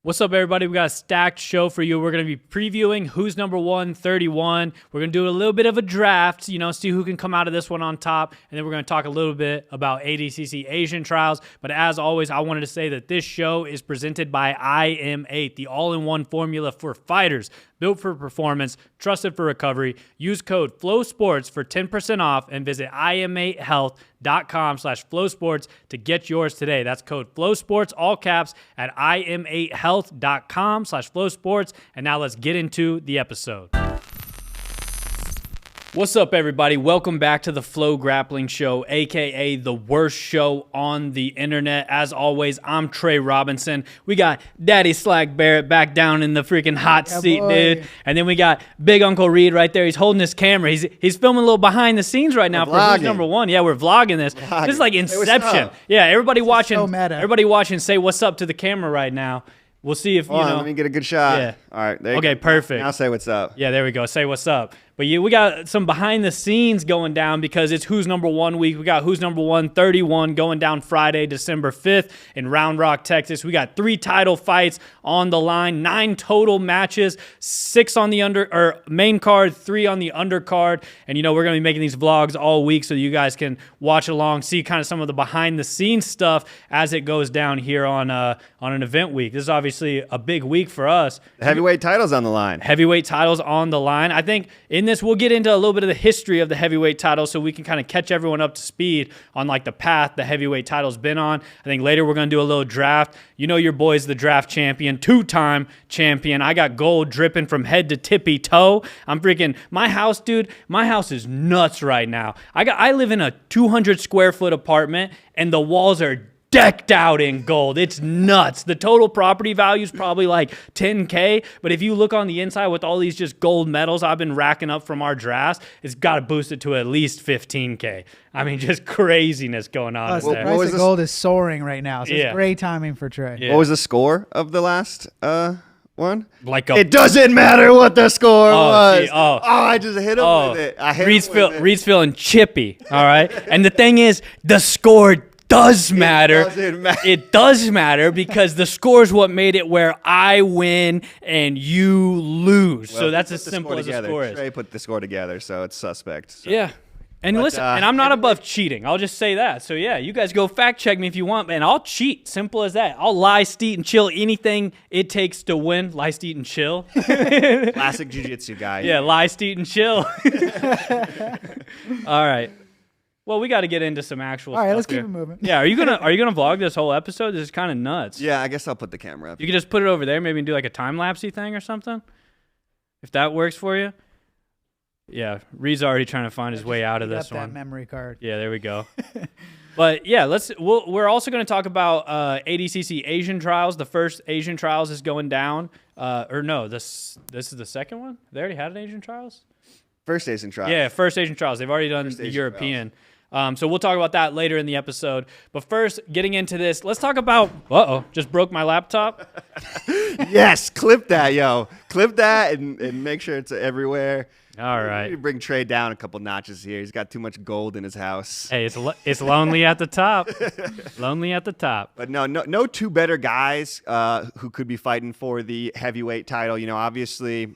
What's up, everybody? We got a stacked show for you. We're going to be previewing who's number 131. We're going to do a little bit of a draft, see who can come out of this one on top. And then we're going to talk a little bit about ADCC Asian Trials. But as always, I wanted to say that this show is presented by IM8, the all-in-one formula for fighters, built for performance, trusted for recovery. Use code FLOWSPORTS for 10% off and visit im8health.com/flowsports to get yours today. That's code FLOWSPORTS, all caps, at im8health.com/flowsports. And now let's get into the episode. What's up, everybody? Welcome back to the FloGrappling Show, aka the worst show on the internet. As always, I'm Trey Robinson. We got Daddy Slack Barrett back down in the freaking hot seat, dude. And then we got Big Uncle Reed right there. He's holding his camera. He's filming a little behind the scenes right now for who's number one. Yeah, we're vlogging this. This is like Inception. Yeah, everybody watching. So everybody watching, say what's up to the camera right now. We'll see if let me get a good shot. Yeah. All right. There okay, perfect. Now say what's up. Yeah, there we go. Say what's up. But we got some behind the scenes going down because it's who's number one week. We got who's number 131 going down Friday, December 5th in Round Rock, Texas. We got 3 title fights on the line, 9 total matches, 6 on the main card, 3 on the undercard. And we're going to be making these vlogs all week so you guys can watch along, see kind of some of the behind the scenes stuff as it goes down here on an event week. This is obviously a big week for us. The heavyweight title's on the line. Heavyweight title's on the line. I think in this, we'll get into a little bit of the history of the heavyweight title so we can kind of catch everyone up to speed on like the path the heavyweight title's been on. I think later we're going to do a little draft. Your boy's the draft champion, 2-time champion. I got gold dripping from head to tippy toe. I'm freaking, my house, dude, my house is nuts right now. I live in a 200 square foot apartment and the walls are decked out in gold. It's nuts. The total property value is probably like $10K, but if you look on the inside with all these just gold medals I've been racking up from our drafts, it's got to boost it to at least $15K. I mean, just craziness going on. The price of gold is soaring right now, so it's great timing for Trey. Yeah. What was the score of the last one? It doesn't matter what the score was. I just hit him with it. Reed's feeling chippy, all right? And the thing is, the score does matter. It does matter because the score is what made it where I win and you lose. Well, so that's as simple as the score is. Trey put the score together, so it's suspect. So. Yeah. And listen, and I'm not above cheating. I'll just say that. So yeah, you guys go fact check me if you want, man. I'll cheat. Simple as that. I'll lie, steat, and chill. Anything it takes to win. Lie, steat, and chill. Classic jiu-jitsu guy. Yeah, lie, steat, and chill. All right. Well, we got to get into some actual stuff. All right, let's here. keep it moving. Yeah, are you gonna vlog this whole episode? This is kind of nuts. Yeah, I guess I'll put the camera up. You can just put it over there, maybe do like a time-lapsey thing or something, if that works for you. Yeah, Reed's already trying to find his way out of this one. That memory card. Yeah, there we go. But yeah, we're also going to talk about ADCC Asian Trials. The first Asian Trials is going down. Or no, this is the second one. They already had an Asian Trials. First Asian Trials. Yeah, first Asian Trials. They've already done the European. So we'll talk about that later in the episode. But first, getting into this, let's talk about... just broke my laptop. Yes, clip that, yo. Clip that and make sure it's everywhere. All right. Maybe bring Trey down a couple notches here. He's got too much gold in his house. Hey, it's lonely at the top. Lonely at the top. But no 2 better guys who could be fighting for the heavyweight title. Obviously...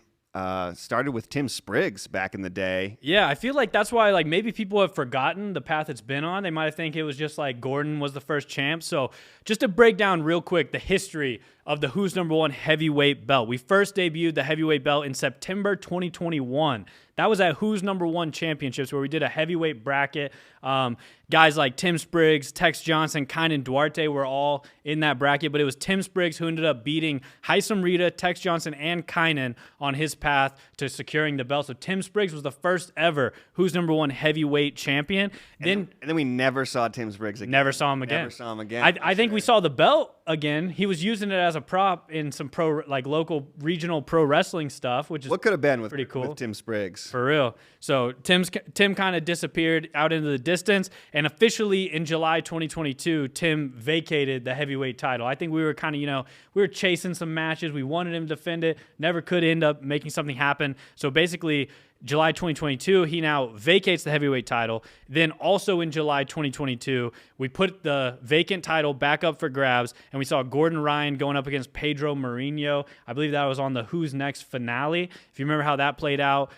started with Tim Spriggs back in the day. Yeah, I feel like that's why maybe people have forgotten the path it's been on. They might think it was just like Gordon was the first champ. So just to break down real quick the history of the who's number 1 heavyweight belt. We first debuted the heavyweight belt in September 2021. That was at Who's Number 1 Championships where we did a heavyweight bracket. Guys like Tim Spriggs, Tex Johnson, Kynan Duarte were all in that bracket, but it was Tim Spriggs who ended up beating Haisam Rita, Tex Johnson, and Kynan on his path to securing the belt. So Tim Spriggs was the first ever Who's Number 1 heavyweight champion. And then we never saw Tim Spriggs again. Never saw him again. Never saw him again. I think we saw the belt again. He was using it as a prop in some local regional pro wrestling stuff, which is what could have been pretty cool with Tim Spriggs. For real. So Tim kind of disappeared out into the distance, and officially in July 2022, Tim vacated the heavyweight title. I think we were kind of, we were chasing some matches. We wanted him to defend it, never could end up making something happen. So basically, July 2022, he now vacates the heavyweight title. Then also in July 2022, we put the vacant title back up for grabs, and we saw Gordon Ryan going up against Pedro Marinho. I believe that was on the Who's Next finale. If you remember how that played out.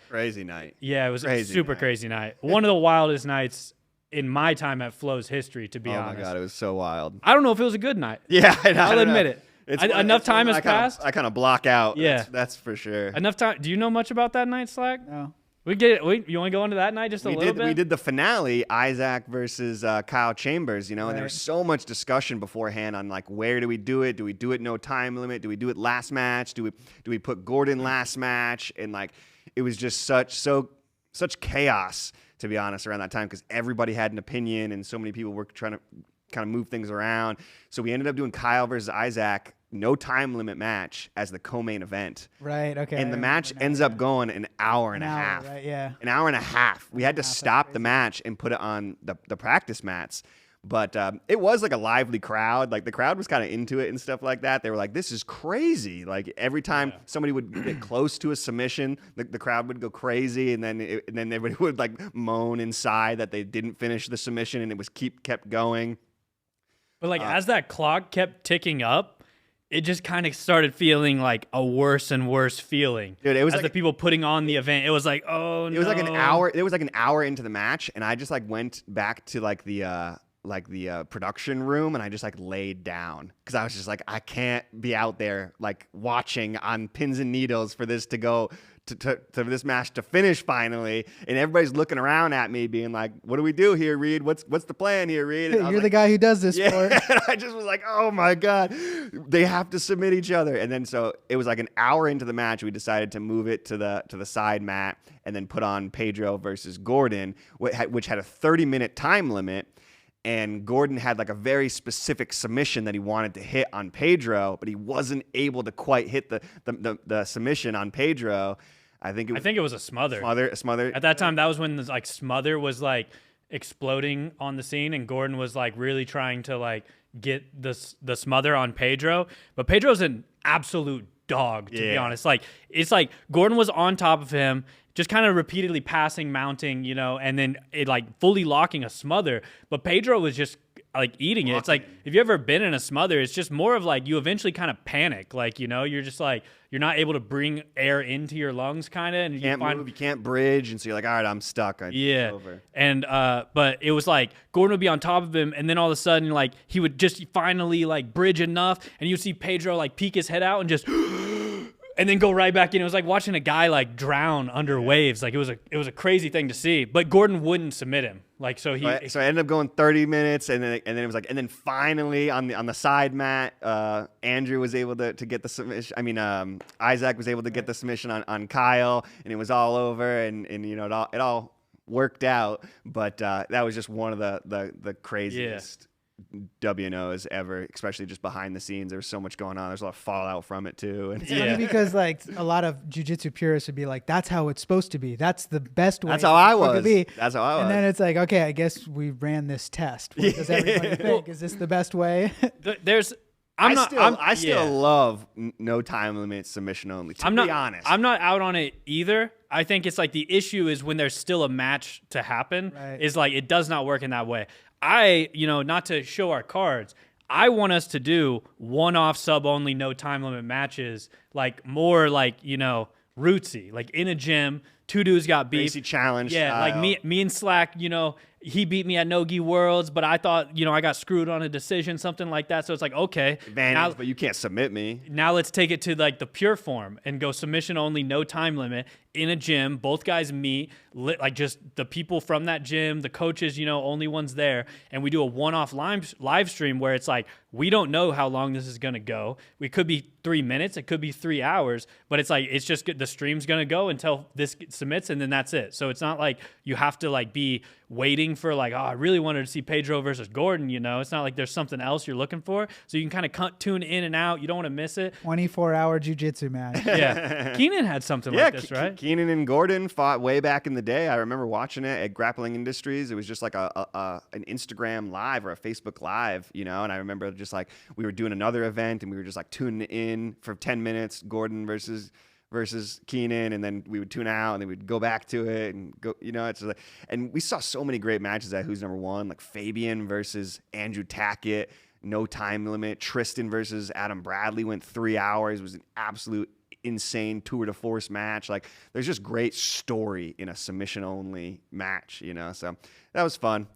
Crazy night. Yeah, it was a super crazy night. One of the wildest nights in my time at Flo's history, to be honest. Oh, my God, it was so wild. I don't know if it was a good night. Yeah, I'll admit it. Enough time has passed. I kind of block out. Yeah, that's for sure. Enough time. Do you know much about that night, Slack? No. We get it. You want to go into that night just a little bit? We did the finale, Isaac versus Kyle Chambers, and there was so much discussion beforehand on like, where do we do it? Do we do it no time limit? Do we do it last match? Do we put Gordon last match? And like, it was just such chaos, to be honest, around that time, because everybody had an opinion and so many people were trying to kind of move things around. So we ended up doing Kyle versus Isaac, no time limit match as the co-main event. Right, okay. And the match ends up going an hour and a half. Right, yeah. An hour and a half. We had to stop the match and put it on the practice mats. But it was like a lively crowd. Like the crowd was kind of into it and stuff like that. They were like, this is crazy. Like every time somebody would get close to a submission, the crowd would go crazy. And then everybody would like moan inside that they didn't finish the submission and it was kept going. But like as that clock kept ticking up, it just kind of started feeling like a worse and worse feeling. Dude, it was as like the people putting on the event. It was like, oh no. It was like an hour. It was like an hour into the match, and I just like went back to like the production room, and I just like laid down because I was just like, I can't be out there like watching on pins and needles for this to go to this match to finish finally, and everybody's looking around at me being like, what do we do here, Reed? What's the plan here, Reed? You're the guy who does this sport. And I just was like, oh my God, they have to submit each other. And then so it was like an hour into the match, we decided to move it to the side mat and then put on Pedro versus Gordon, which had a 30-minute time limit. And Gordon had like a very specific submission that he wanted to hit on Pedro, but he wasn't able to quite hit the submission on Pedro. I think it was a smother. A smother. At that time, that was when the, like smother was like exploding on the scene, and Gordon was like really trying to like get the smother on Pedro. But Pedro's an absolute dog, to be honest. Like it's like Gordon was on top of him, just kind of repeatedly passing, mounting, and then it like fully locking a smother. But Pedro was just like eating it. It's like, if you ever been in a smother, it's just more of like you eventually kind of panic. Like, you're just like, you're not able to bring air into your lungs kind of. And you can't move, you can't bridge. And so you're like, all right, I'm stuck. It's over. And, but it was like Gordon would be on top of him. And then all of a sudden, like he would just finally like bridge enough. And you would see Pedro like peek his head out and just and then go right back in. It was like watching a guy like drown under waves. Like it was a crazy thing to see. But Gordon wouldn't submit him. Like so I ended up going 30 minutes, and then it was like, and then finally on the side mat, Andrew was able to get the submission. I mean, Isaac was able to get the submission on Kyle, and it was all over, and it all worked out. But that was just one of the craziest WNOs ever, especially just behind the scenes. There was so much going on. There's a lot of fallout from it too. And it's funny because like a lot of jiu-jitsu purists would be like, that's how it's supposed to be. That's the best way. That's how I was. That's how I was. And then it's like, okay, I guess we ran this test. What does everybody think? Is this the best way? I still love no time limit submission only. To be honest, I'm not out on it either. I think it's like the issue is when there's still a match to happen. Right. Is like it does not work in that way. Not to show our cards, I want us to do one-off sub-only, no time limit matches, like more like, rootsy, like in a gym, two dudes got beef. Basic challenge Yeah, style. Like me and Slack, he beat me at No-Gi Worlds, but I thought, I got screwed on a decision, something like that. So it's like, okay. Advantage, but you can't submit me. Now let's take it to like the pure form and go submission only, no time limit in a gym. Both guys meet, like just the people from that gym, the coaches, only ones there. And we do a one-off live stream where it's like, we don't know how long this is going to go. We could be 3 minutes. It could be 3 hours, but it's like, it's just the stream's going to go until this submits and then that's it. So it's not like you have to like be waiting for like, I really wanted to see Pedro versus Gordon, It's not like there's something else you're looking for. So you can kind of tune in and out. You don't want to miss it. 24-hour jiu-jitsu match. Yeah. Keenan had something like this, right? Keenan and Gordon fought way back in the day. I remember watching it at Grappling Industries. It was just like an Instagram live or a Facebook live, and I remember just like we were doing another event and we were just like tuning in for 10 minutes, Gordon versus versus Keenan, and then we would tune out, and then we'd go back to it and go. It's just like, and we saw so many great matches at Who's Number One, like Fabian versus Andrew Tackett, no time limit. Tristan versus Adam Bradley went 3 hours. It was an absolute insane tour de force match. Like, there's just great story in a submission only match. So that was fun.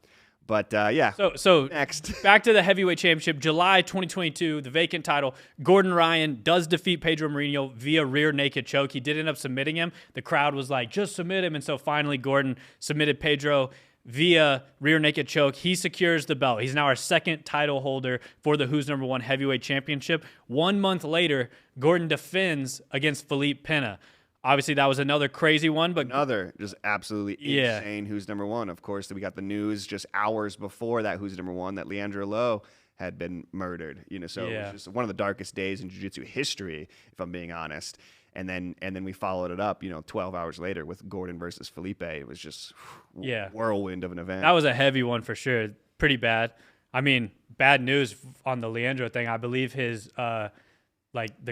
But yeah. So next, back to the heavyweight championship, July 2022, the vacant title. Gordon Ryan does defeat Pedro Mourinho via rear naked choke. He did end up submitting him. The crowd was like, just submit him. And so finally, Gordon submitted Pedro via rear naked choke. He secures the belt. He's now our second title holder for the Who's Number One heavyweight championship. 1 month later, Gordon defends against Felipe Pena. Obviously, that was another crazy one, but another just absolutely insane Who's Number One. Of course, we got the news just hours before that Who's Number One that Leandro Lo had been murdered. So it was just one of the darkest days in jiu-jitsu history, if I'm being honest. And then we followed it up, 12 hours later with Gordon versus Felipe. It was just whirlwind of an event. That was a heavy one for sure. Pretty bad. I mean, bad news on the Leandro thing. I believe his the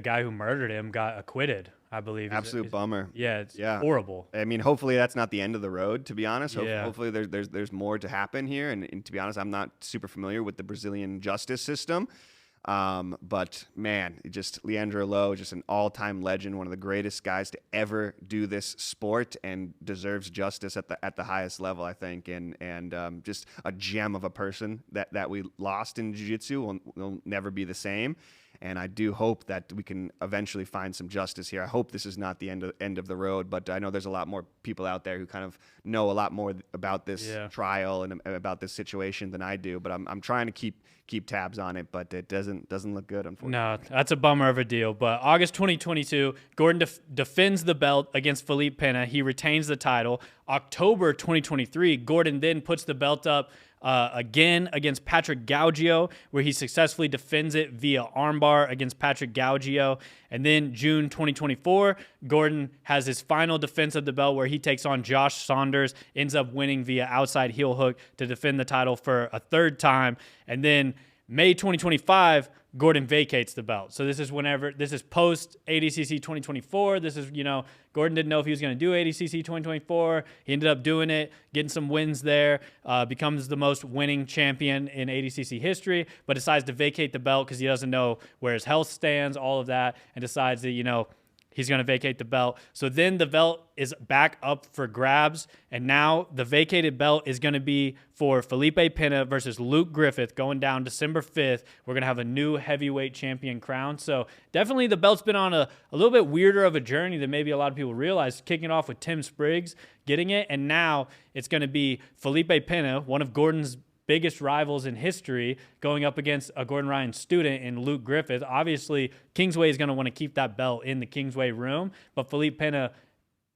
guy who murdered him got acquitted. I believe. Absolute bummer. Yeah, it's horrible. I mean, hopefully that's not the end of the road, to be honest. Hopefully there's more to happen here. And to be honest, I'm not super familiar with the Brazilian justice system. But man, Leandro Lo, just an all-time legend, one of the greatest guys to ever do this sport, and deserves justice at the highest level, I think. And just a gem of a person that we lost in jiu-jitsu will never be the same. And I do hope that we can eventually find some justice here. I hope this is not the end of the road, but I know there's a lot more people out there who kind of know a lot more about this trial and about this situation than I do. But I'm trying to keep tabs on it, but it doesn't look good, unfortunately. No, that's a bummer of a deal. But August 2022, Gordon defends the belt against Felipe Pena. He retains the title. October 2023, Gordon then puts the belt up again against Patrick Gaudio, where he successfully defends it via armbar against Patrick Gaudio. And then June 2024, Gordon has his final defense of the belt where he takes on Josh Saunders, ends up winning via outside heel hook to defend the title for a third time. And then May 2025, Gordon vacates the belt. So this is post ADCC 2024. This is, Gordon didn't know if he was going to do ADCC 2024. He ended up doing it, getting some wins there, becomes the most winning champion in ADCC history, but decides to vacate the belt because he doesn't know where his health stands, all of that, and decides that, he's going to vacate the belt. So then the belt is back up for grabs, and now the vacated belt is going to be for Felipe Pena versus Luke Griffith going down December 5th. We're going to have a new heavyweight champion crown. So definitely the belt's been on a little bit weirder of a journey than maybe a lot of people realize, kicking off with Tim Spriggs getting it, and now it's going to be Felipe Pena, one of Gordon's biggest rivals in history, going up against a Gordon Ryan student in Luke Griffith. Obviously, Kingsway is going to want to keep that belt in the Kingsway room, but Felipe Pena,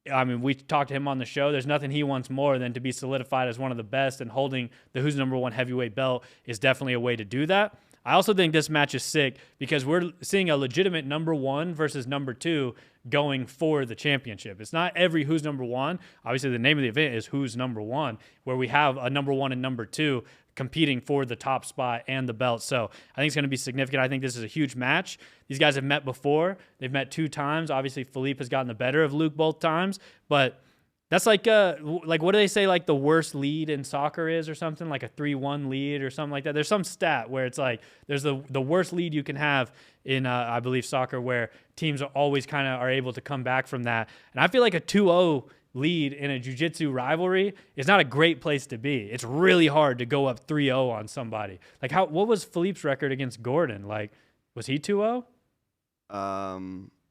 I mean, we talked to him on the show. There's nothing he wants more than to be solidified as one of the best, and holding the Who's Number One heavyweight belt is definitely a way to do that. I also think this match is sick because we're seeing a legitimate number one versus number two going for the championship. It's not every Who's Number One. Obviously, the name of the event is Who's Number One, where we have a number one and number two competing for the top spot and the belt. So I think it's going to be significant. I think this is a huge match. These guys have met before. They've met 2 times. Obviously, Felipe has gotten the better of Luke both times, but that's like what do they say, like the worst lead in soccer is or something, like a 3-1 lead or something like that. There's some stat where it's like there's the worst lead you can have in, I believe, soccer, where teams are always kind of are able to come back from that. And I feel like a 2-0 lead in a jiu-jitsu rivalry is not a great place to be. It's really hard to go up 3-0 on somebody. Like, what was Felipe's record against Gordon? Like, was he 2-0?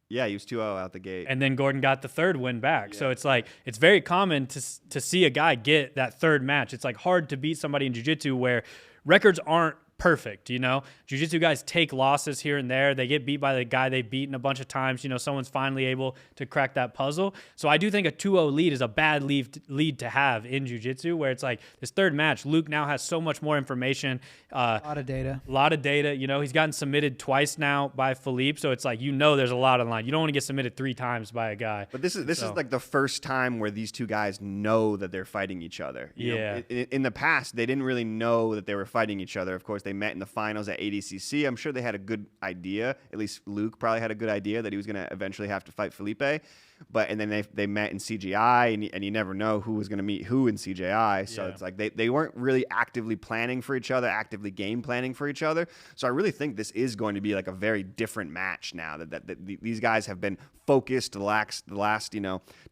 Yeah, he was 2-0 out the gate. And then Gordon got the third win back. Yeah. So it's like, it's very common to see a guy get that third match. It's like hard to beat somebody in jiu-jitsu where records aren't perfect, Jiu-jitsu guys take losses here and there. They get beat by the guy they've beaten a bunch of times. Someone's finally able to crack that puzzle. So I do think a 2-0 lead is a bad lead to have in jiu-jitsu, where it's like this third match, Luke now has so much more information. A lot of data. He's gotten submitted twice now by Felipe. So it's like, there's a lot on line. You don't want to get submitted 3 times by a guy. But this is like the first time where these two guys know that they're fighting each other. In the past, they didn't really know that they were fighting each other. Of course, they met in the finals at ADCC. I'm sure they had a good idea. At least Luke probably had a good idea that he was going to eventually have to fight Felipe. And then they met in CGI, and you never know who was going to meet who in CGI. So it's like they weren't really actively planning for each other, actively game planning for each other. So I really think this is going to be like a very different match now that these guys have been focused the last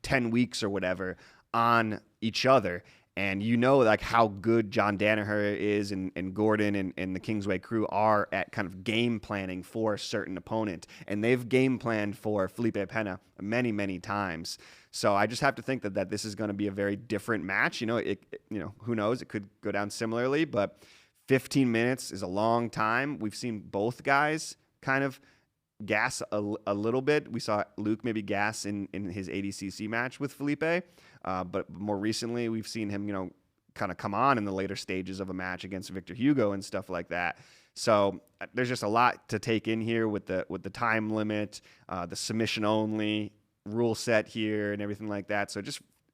10 weeks or whatever on each other. And like how good John Danaher is and Gordon and the Kingsway crew are at kind of game planning for a certain opponent. And they've game planned for Felipe Pena many, many times. So I just have to think that this is going to be a very different match. Who knows? It could go down similarly, but 15 minutes is a long time. We've seen both guys kind of gas a little bit. We saw Luke maybe gas in his ADCC match with Felipe. But more recently, we've seen him, kind of come on in the later stages of a match against Victor Hugo and stuff like that. So there's just a lot to take in here with the time limit, the submission only rule set here and everything like that. So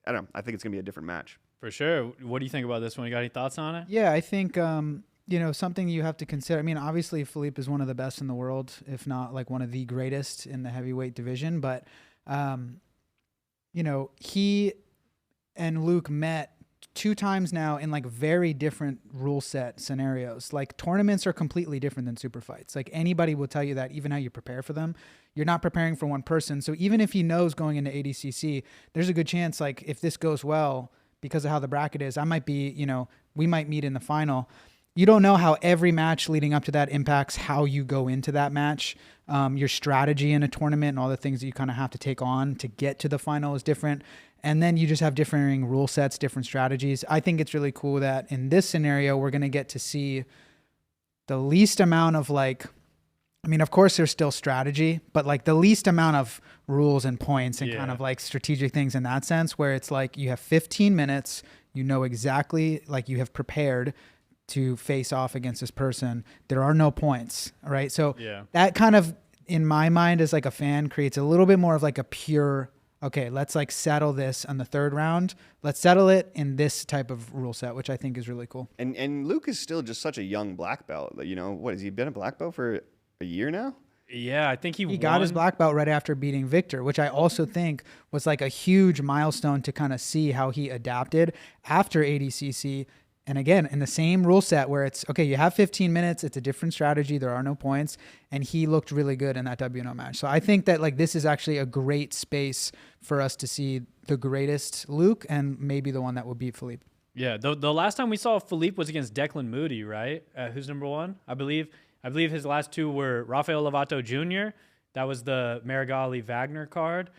I don't know. I think it's going to be a different match. For sure. What do you think about this one? You got any thoughts on it? Yeah, I think, something you have to consider. I mean, obviously, Philippe is one of the best in the world, if not like one of the greatest in the heavyweight division. But, he and Luke met 2 times now in like very different rule set scenarios. Like tournaments are completely different than super fights. Like anybody will tell you that, even how you prepare for them, you're not preparing for one person. So even if he knows going into ADCC, there's a good chance, like if this goes well, because of how the bracket is, I might be, we might meet in the final. You don't know how every match leading up to that impacts how you go into that match. Your strategy in a tournament and all the things that you kind of have to take on to get to the final is different. And then you just have differing rule sets, different strategies. I think it's really cool that in this scenario, we're going to get to see the least amount of of course there's still strategy, but like the least amount of rules and points and kind of like strategic things in that sense, where it's like you have 15 minutes, exactly, like you have prepared to face off against this person. There are no points, right? So that kind of, in my mind as like a fan, creates a little bit more of like a pure, okay, let's like settle this on the 3rd round. Let's settle it in this type of rule set, which I think is really cool. And Luke is still just such a young black belt. What, has he been a black belt for a year now? Yeah, I think he got his black belt right after beating Victor, which I also think was like a huge milestone to kind of see how he adapted after ADCC. And again, in the same rule set where it's, okay, you have 15 minutes, it's a different strategy, there are no points, and he looked really good in that WNO match. So I think that like this is actually a great space for us to see the greatest Luke and maybe the one that will beat Philippe. Yeah, the last time we saw Philippe was against Declan Moody, right? Who's number 1? I believe his last 2 were Rafael Lovato Jr. That was the Marigali Wagner card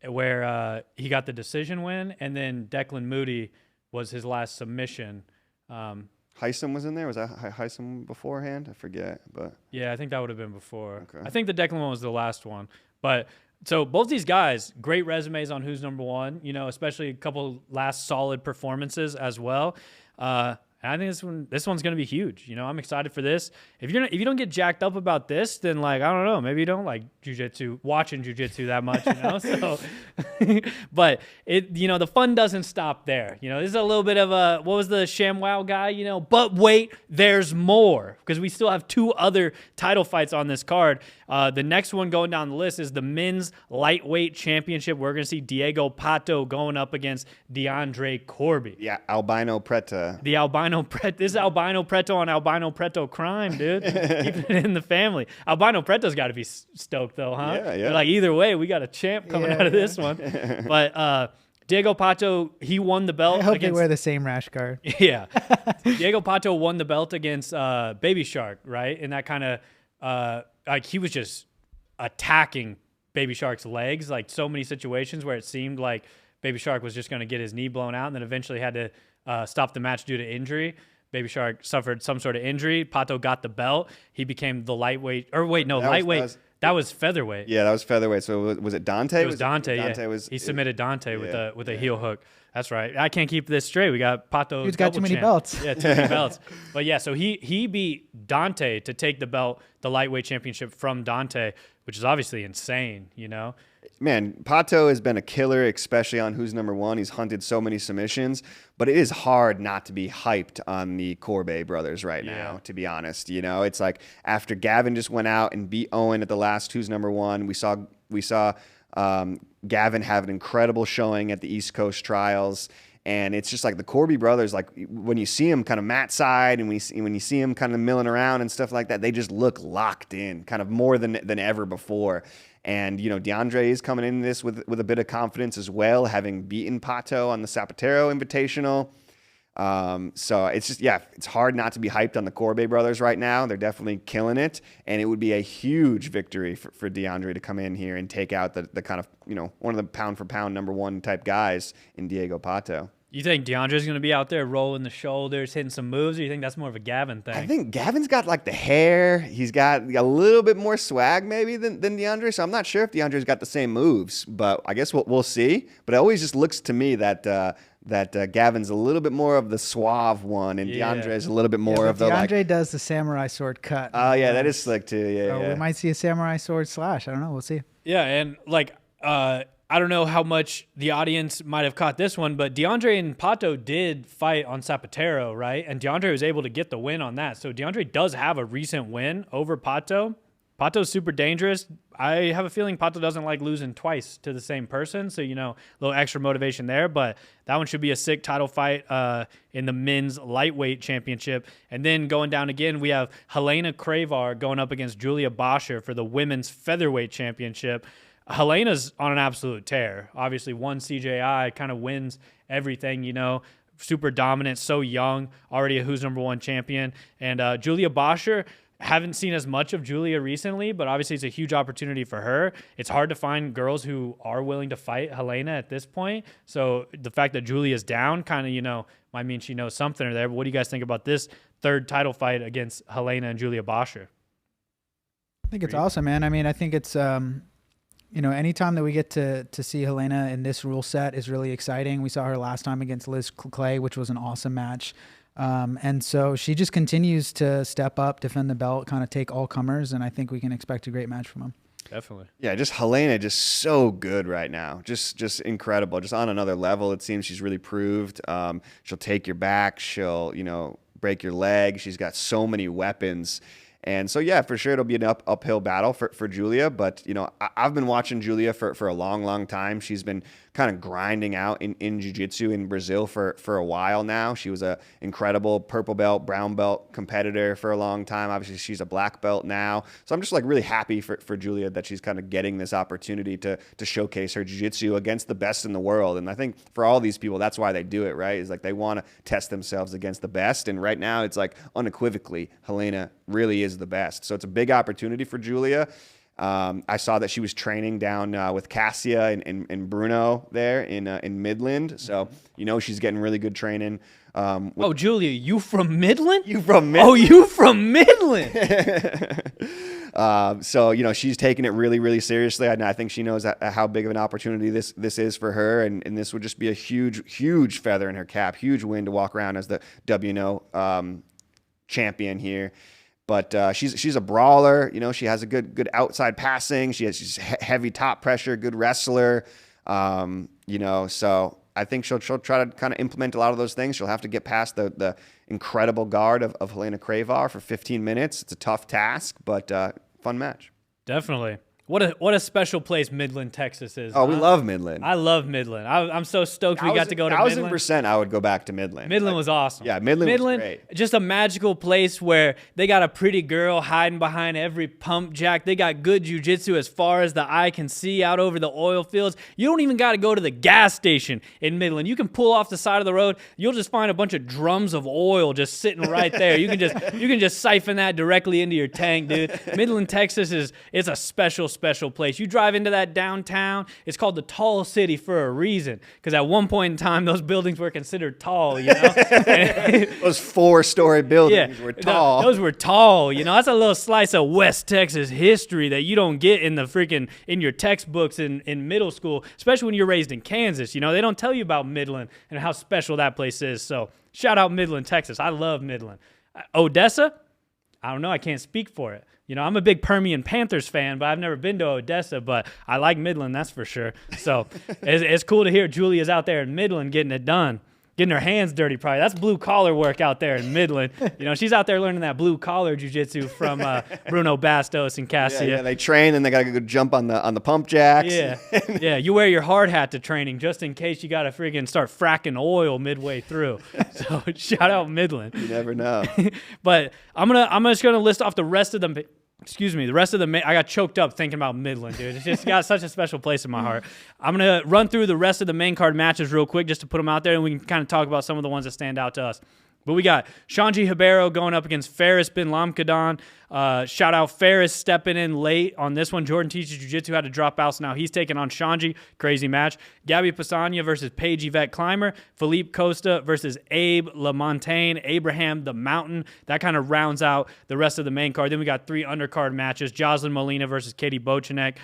where he got the decision win, and then Declan Moody was his last submission. Heisem was in there. Was that Heisem beforehand? I forget, but yeah, I think that would have been before. Okay. I think the Declan one was the last one. But so both these guys, great resumes on who's number 1. Especially a couple last solid performances as well. And I think this one's gonna be huge. I'm excited for this. If you don't get jacked up about this, then like I don't know, maybe you don't like watching jiu-jitsu that much, So, but the fun doesn't stop there. This is a little bit of a, what was the ShamWow guy? But wait, there's more, because we still have 2 other title fights on this card. The next one going down the list is the men's lightweight championship. We're gonna see Diego Pato going up against DeAndre Corby. Yeah, Albino Preta. The Albino Preto. This is Albino Preto on Albino Preto crime, dude. Keep it in the family. Albino Preto's got to be stoked, though, huh? Yeah. They're like, either way, we got a champ coming out of this one. But Diego Pato, he won the belt. I hope they wear the same rash guard. Yeah. Diego Pato won the belt against Baby Shark, right? And that kind of, he was just attacking Baby Shark's legs, like so many situations where it seemed like Baby Shark was just going to get his knee blown out and then eventually had to stop the match due to injury. Baby Shark suffered some sort of injury. Pato got the belt. He became the lightweight. Or wait, no, lightweight. That was featherweight. Yeah, that was featherweight. So was it Dante? It was Dante. Dante yeah. was. He submitted Dante with a heel hook. That's right. I can't keep this straight. We got Pato. Dude's got too many champ. belts. Yeah, too many belts. But yeah, so he beat Dante to take the belt, the lightweight championship from Dante, which is obviously insane, you know? Man, Pato has been a killer, especially on Who's Number One. He's hunted so many submissions, but it is hard not to be hyped on the Corbet brothers right now, to be honest. You know, it's like after Gavin just went out and beat Owen at the last Who's Number One, we saw Gavin have an incredible showing at the East Coast Trials. And it's just like the Corby brothers, like when you see them kind of mat side and when you see them kind of milling around and stuff like that, they just look locked in kind of more than ever before. And, you know, DeAndre is coming into this with a bit of confidence as well, having beaten Pato on the Zapatero Invitational. So it's just, it's hard not to be hyped on the Corbet brothers right now. They're definitely killing it. And it would be a huge victory for DeAndre to come in here and take out the kind of, you know, one of the pound for pound number one type guys in Diego Pato. You think DeAndre's going to be out there rolling the shoulders, hitting some moves, or you think that's more of a Gavin thing? I think Gavin's got like the hair. He's got a little bit more swag maybe than DeAndre. So I'm not sure if DeAndre's got the same moves, but I guess we'll see. But it always just looks to me that Gavin's a little bit more of the suave one, and DeAndre is a little bit more of the DeAndre does the samurai sword cut. Oh, yeah, that is slick too. Yeah. We might see a samurai sword slash. I don't know. We'll see. Yeah, and like I don't know how much the audience might have caught this one, but DeAndre and Pato did fight on Zapatero, right? And DeAndre was able to get the win on that. So DeAndre does have a recent win over Pato. Pato's super dangerous. I have a feeling Pato doesn't like losing twice to the same person. So, you know, a little extra motivation there. But that one should be a sick title fight in the men's lightweight championship. And then going down again, we have Helena Cravar going up against Julia Boscher for the women's featherweight championship. Helena's on an absolute tear. Obviously, won CJI, kind of wins everything, you know. Super dominant, so young, already a Who's Number One champion. And Julia Boscher, haven't seen as much of Julia recently, but obviously it's a huge opportunity for her. It's hard to find girls who are willing to fight Helena at this point. So the fact that Julia's down kind of, you know, might mean she knows something there. But what do you guys think about this third title fight against Helena and Julia Boscher? I think it's awesome, man. I mean, I think it's... you know, anytime that we get to see Helena in this rule set is really exciting. We saw her last time against Liz Clay, which was an awesome match. And so she just continues to step up, defend the belt, kind of take all comers, and I think we can expect a great match from them. Definitely. Yeah, just Helena, just so good right now. Just incredible. Just on another level, it seems she's really proved. She'll take your back. She'll, you know, break your leg. She's got so many weapons. And so, yeah, for sure, it'll be an uphill battle for Julia. But, you know, I've been watching Julia for a long, long time. She's been kind of grinding out in jiu-jitsu in Brazil for a while now. She was an incredible purple belt, brown belt competitor for a long time. Obviously, she's a black belt now. So I'm just, like, really happy for Julia that she's kind of getting this opportunity to showcase her jiu-jitsu against the best in the world. And I think for all these people, that's why they do it, right? Is like they want to test themselves against the best. And right now, it's like unequivocally, Helena really is the best. So it's a big opportunity for Julia. I saw that she was training down with Cassia and Bruno there in Midland. So, you know, she's getting really good training. Julia, you from Midland? You from Midland? Oh, you from Midland? So, you know, she's taking it really, really seriously. I think she knows how big of an opportunity this is for her. And this would just be a huge, huge feather in her cap, huge win to walk around as the WNO champion here. But she's a brawler. You know, she has a good outside passing. She's heavy top pressure, good wrestler. You know, so I think she'll try to kind of implement a lot of those things. She'll have to get past the incredible guard of Helena Cravar for 15 minutes. It's a tough task, but fun match. Definitely. What a special place Midland, Texas is. Oh, we love Midland. I love Midland. I'm so stoked we got to go to Midland. 1,000% I would go back to Midland. Midland was awesome. Yeah, Midland was great. Just a magical place where they got a pretty girl hiding behind every pump jack. They got good jiu-jitsu as far as the eye can see out over the oil fields. You don't even got to go to the gas station in Midland. You can pull off the side of the road. You'll just find a bunch of drums of oil just sitting right there. You can just siphon that directly into your tank, dude. Midland, Texas it's a special special place. You drive into that downtown, it's called the Tall City for a reason, because at one point in time, those buildings were considered tall, you know? Those 4-story buildings were tall. Those were tall, you know? That's a little slice of West Texas history that you don't get in your textbooks in middle school, especially when you're raised in Kansas. You know, they don't tell you about Midland and how special that place is. So shout out Midland, Texas. I love Midland. Odessa? I don't know. I can't speak for it. You know, I'm a big Permian Panthers fan, but I've never been to Odessa, but I like Midland, that's for sure. So it's cool to hear Julia's out there in Midland getting it done. Getting her hands dirty, probably. That's blue-collar work out there in Midland. You know, she's out there learning that blue-collar jiu-jitsu from Bruno Bastos and Cassia. Yeah, they train, and they got to go jump on the pump jacks. Yeah, yeah. You wear your hard hat to training just in case you got to friggin' start fracking oil midway through. So shout out Midland. You never know. But I'm just gonna list off the rest of them. Excuse me, I got choked up thinking about Midland, dude. It's just got such a special place in my heart. I'm going to run through the rest of the main card matches real quick just to put them out there, and we can kind of talk about some of the ones that stand out to us. But we got Shanji Hibero going up against Faris Bin Lamkadan. Shout out Faris stepping in late on this one. Jordan teaches jiu-jitsu, had to drop out, so now he's taking on Shanji. Crazy match. Gabby Pisania versus Paige Yvette Clymer. Philippe Costa versus Abe LaMontagne. Abraham the Mountain. That kind of rounds out the rest of the main card. Then we got 3 undercard matches. Jocelyn Molina versus Katie Bochenek.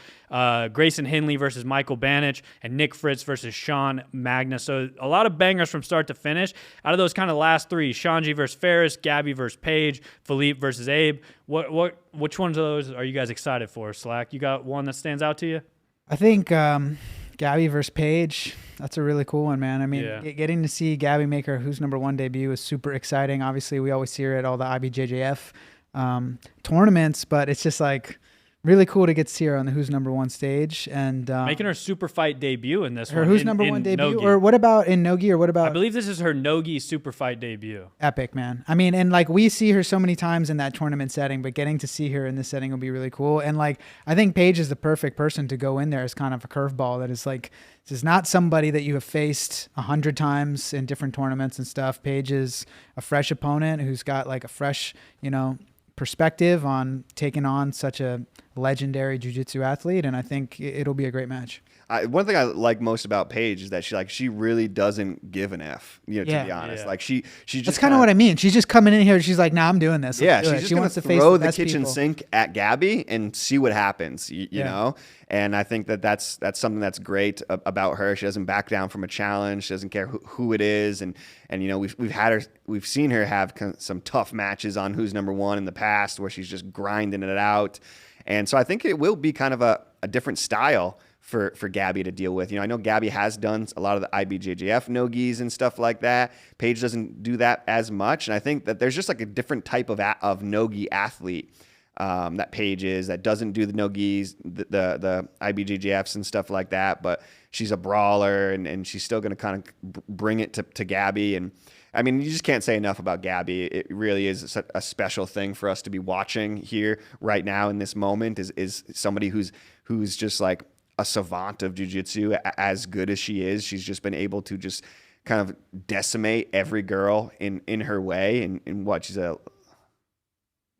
Grayson Hinley versus Michael Banich. And Nick Fritz versus Sean Magnus. So a lot of bangers from start to finish. Out of those kind of last 3, Shanji versus Faris, Gabby versus Paige, Philippe versus Abe. Which ones of those are you guys excited for, Slack? You got one that stands out to you? I think Gabby versus Paige. That's a really cool one, man. I mean, getting to see Gabby make her Who's Number One debut is super exciting. Obviously, we always see her at all the IBJJF tournaments, but it's just like really cool to get to see her on the Who's Number One stage and making her super fight debut in this her one. Who's Number One debut, Nogi. or what about in Nogi, or what about? I believe this is her Nogi super fight debut. Epic, man. I mean, and like we see her so many times in that tournament setting, but getting to see her in this setting will be really cool. And like I think Paige is the perfect person to go in there as kind of a curveball that is like, this is not somebody that you have faced 100 times in different tournaments and stuff. Paige is a fresh opponent who's got like a fresh, you know, perspective on taking on such a legendary jiu-jitsu athlete, and I think it'll be a great match. One thing I like most about Paige is that she really doesn't give an F, you know, to be honest. Like she just that's kind of what I mean. She's just coming in here. She's like, nah, I'm doing this. She's just wants to throw the kitchen sink at Gabby and see what happens, you know? And I think that's something that's great about her. She doesn't back down from a challenge. She doesn't care who it is. And you know, we've seen her have some tough matches on Who's Number One in the past where she's just grinding it out. And so I think it will be kind of a different style for Gabby to deal with. You know, I know Gabby has done a lot of the IBJJF Nogis and stuff like that. Paige doesn't do that as much. And I think that there's just like a different type of Nogi athlete that Paige is, that doesn't do the Nogis, the IBJJFs and stuff like that. But she's a brawler, and she's still going to kind of bring it to Gabby. And I mean, you just can't say enough about Gabby. It really is a special thing for us to be watching here right now in this moment is somebody who's just like a savant of jiu-jitsu. As good as she is, she's just been able to just kind of decimate every girl in her way. And what, she's a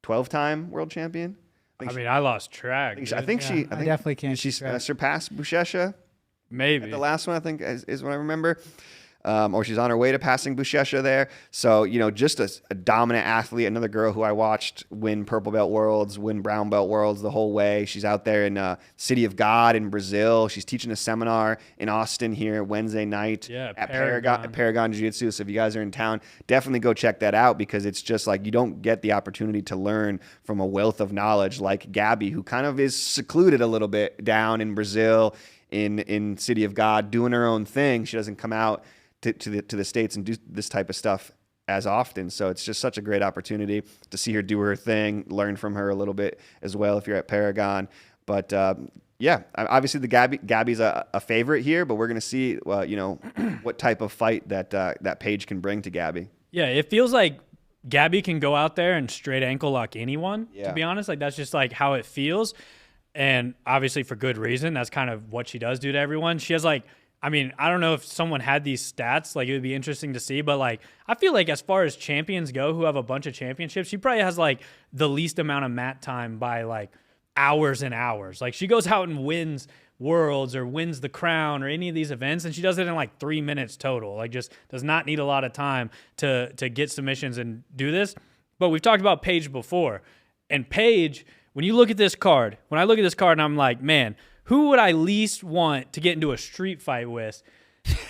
12-time world champion? I lost track. I definitely can't. She's surpassed Buchecha. Maybe. At the last one, I think, is what I remember. Or she's on her way to passing Buchecha there. So, you know, just a dominant athlete, another girl who I watched win Purple Belt Worlds, win Brown Belt Worlds the whole way. She's out there in City of God in Brazil. She's teaching a seminar in Austin here Wednesday night at Paragon Jiu-Jitsu. So if you guys are in town, definitely go check that out, because it's just like you don't get the opportunity to learn from a wealth of knowledge like Gabby, who kind of is secluded a little bit down in Brazil in City of God doing her own thing. She doesn't come out to the States and do this type of stuff as often. So it's just such a great opportunity to see her do her thing, learn from her a little bit as well if you're at Paragon. But obviously Gabby's a favorite here, but we're going to see, you know, what type of fight that Paige can bring to Gabby. Yeah, it feels like Gabby can go out there and straight ankle lock anyone, to be honest. Like, that's just like how it feels. And obviously for good reason. That's kind of what she does do to everyone. She has like, I mean, I don't know if someone had these stats, like it would be interesting to see, but like, I feel like as far as champions go who have a bunch of championships, she probably has like the least amount of mat time by like hours and hours. Like she goes out and wins Worlds or wins the Crown or any of these events, and she does it in like 3 minutes total. Like just does not need a lot of time to get submissions and do this. But we've talked about Paige before, and Paige, when you look at this card, when I look at this card and I'm like, man, who would I least want to get into a street fight with?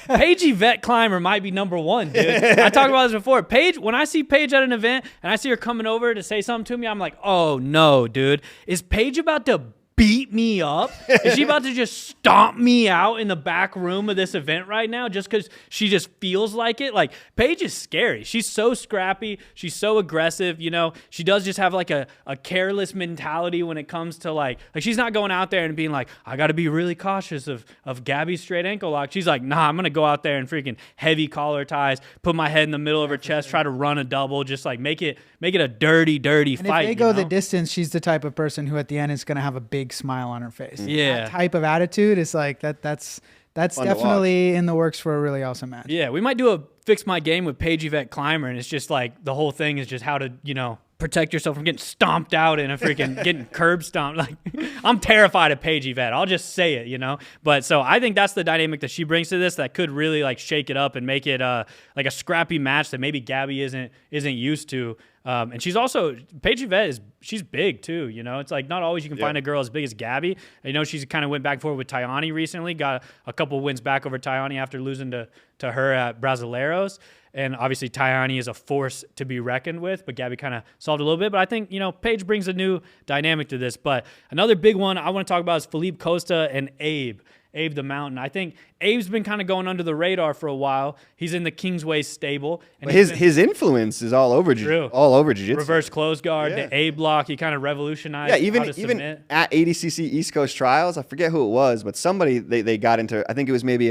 Paige Yvette Clymer might be number one, dude. I talked about this before. Paige, when I see Paige at an event and I see her coming over to say something to me, I'm like, oh no, dude. Is Paige about to beat me up? Is she about to just stomp me out in the back room of this event right now just because she just feels like it? Like, Paige is scary. She's so scrappy. She's so aggressive. You know, she does just have like a careless mentality when it comes to like she's not going out there and being like, I got to be really cautious of Gabby's straight ankle lock. She's like, nah, I'm going to go out there and freaking heavy collar ties, put my head in the middle of her chest, try to run a double, just like make it a dirty and fight. If they go the distance, she's the type of person who at the end is going to have a big smile on her face. Yeah. That type of attitude is like that's definitely in the works for a really awesome match. Yeah, we might do a Fix My Game with Paige Yvette Clymer, and it's just like the whole thing is just how to, you know, protect yourself from getting stomped out and a freaking getting curb stomped. Like, I'm terrified of Paige Yvette. I'll just say it, you know. But so I think that's the dynamic that she brings to this that could really like shake it up and make it like a scrappy match that maybe Gabby isn't used to. And she's also, Paige Yvette she's big too, you know. It's like not always you can find a girl as big as Gabby. You know, she's kind of went back and forth with Tayani recently, got a couple wins back over Tayani after losing to her at Brasileiros. And obviously Tayani is a force to be reckoned with, but Gabby kind of solved a little bit. But I think, you know, Paige brings a new dynamic to this. But another big one I want to talk about is Felipe Costa and Abe the Mountain. I think Abe's been kind of going under the radar for a while. He's in the Kingsway stable. And his influence is all over jiu-jitsu. Reverse close guard, the A block. He kind of revolutionized. Yeah, even at ADCC East Coast Trials, I forget who it was, but somebody they got into. I think it was maybe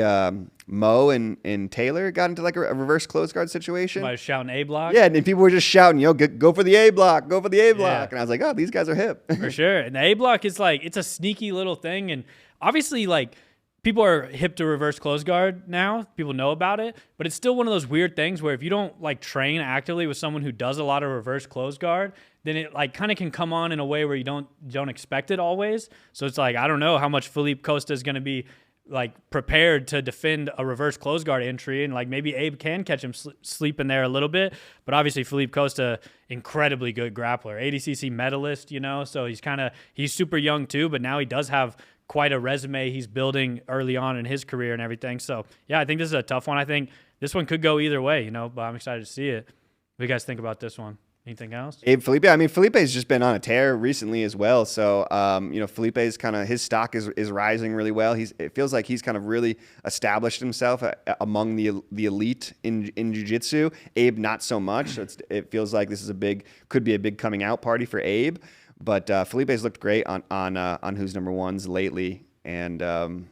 Mo and Taylor got into like a reverse close guard situation. By shouting A block. Yeah, and people were just shouting, "Yo, go for the A block, go for the A block," and I was like, "Oh, these guys are hip." For sure. And the A block is like it's a sneaky little thing, and obviously like. People are hip to reverse close guard now. People know about it, but it's still one of those weird things where if you don't like train actively with someone who does a lot of reverse close guard, then it like kind of can come on in a way where you don't expect it always. So it's like I don't know how much Felipe Costa is going to be like prepared to defend a reverse close guard entry, and like maybe Abe can catch him sleeping there a little bit. But obviously Felipe Costa, incredibly good grappler, ADCC medalist, you know. So he's super young too, but now he does have quite a resume he's building early on in his career and everything. So, yeah, I think this is a tough one. I think this one could go either way, you know, but I'm excited to see it. What do you guys think about this one? Anything else? Felipe, I mean, Felipe's just been on a tear recently as well. So, you know, Felipe's kind of, his stock is rising really well. It feels like he's kind of really established himself among the elite in jiu-jitsu. Abe, not so much. So it feels like this is could be a big coming out party for Abe. But Felipe's looked great on Who's Number Ones lately, and so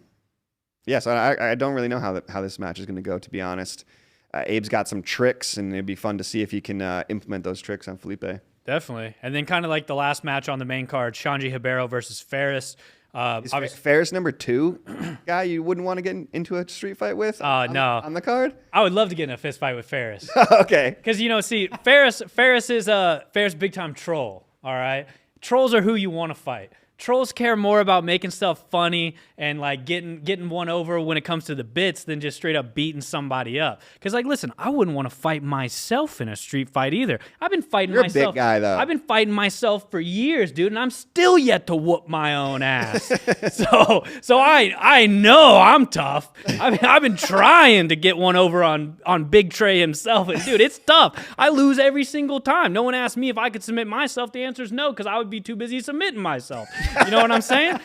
I don't really know how this match is going to go, to be honest. Abe's got some tricks, and it'd be fun to see if he can implement those tricks on Felipe. Definitely, and then kind of like the last match on the main card, Shanji Ribeiro versus Ferris. Is Ferris number 2 guy you wouldn't want to get into a street fight with? No, on the card. I would love to get in a fist fight with Ferris. Okay, because you know, see, Ferris is Ferris big time troll. All right. Trolls are who you want to fight. Trolls care more about making stuff funny and like getting one over when it comes to the bits than just straight up beating somebody up. Because like, listen, I wouldn't want to fight myself in a street fight either. I've been fighting myself. You're a big guy though. I've been fighting myself for years, dude, and I'm still yet to whoop my own ass. so I know I'm tough. I've been trying to get one over on Big Trey himself, and dude, it's tough. I lose every single time. No one asked me if I could submit myself. The answer is no, because I would be too busy submitting myself. You know what I'm saying?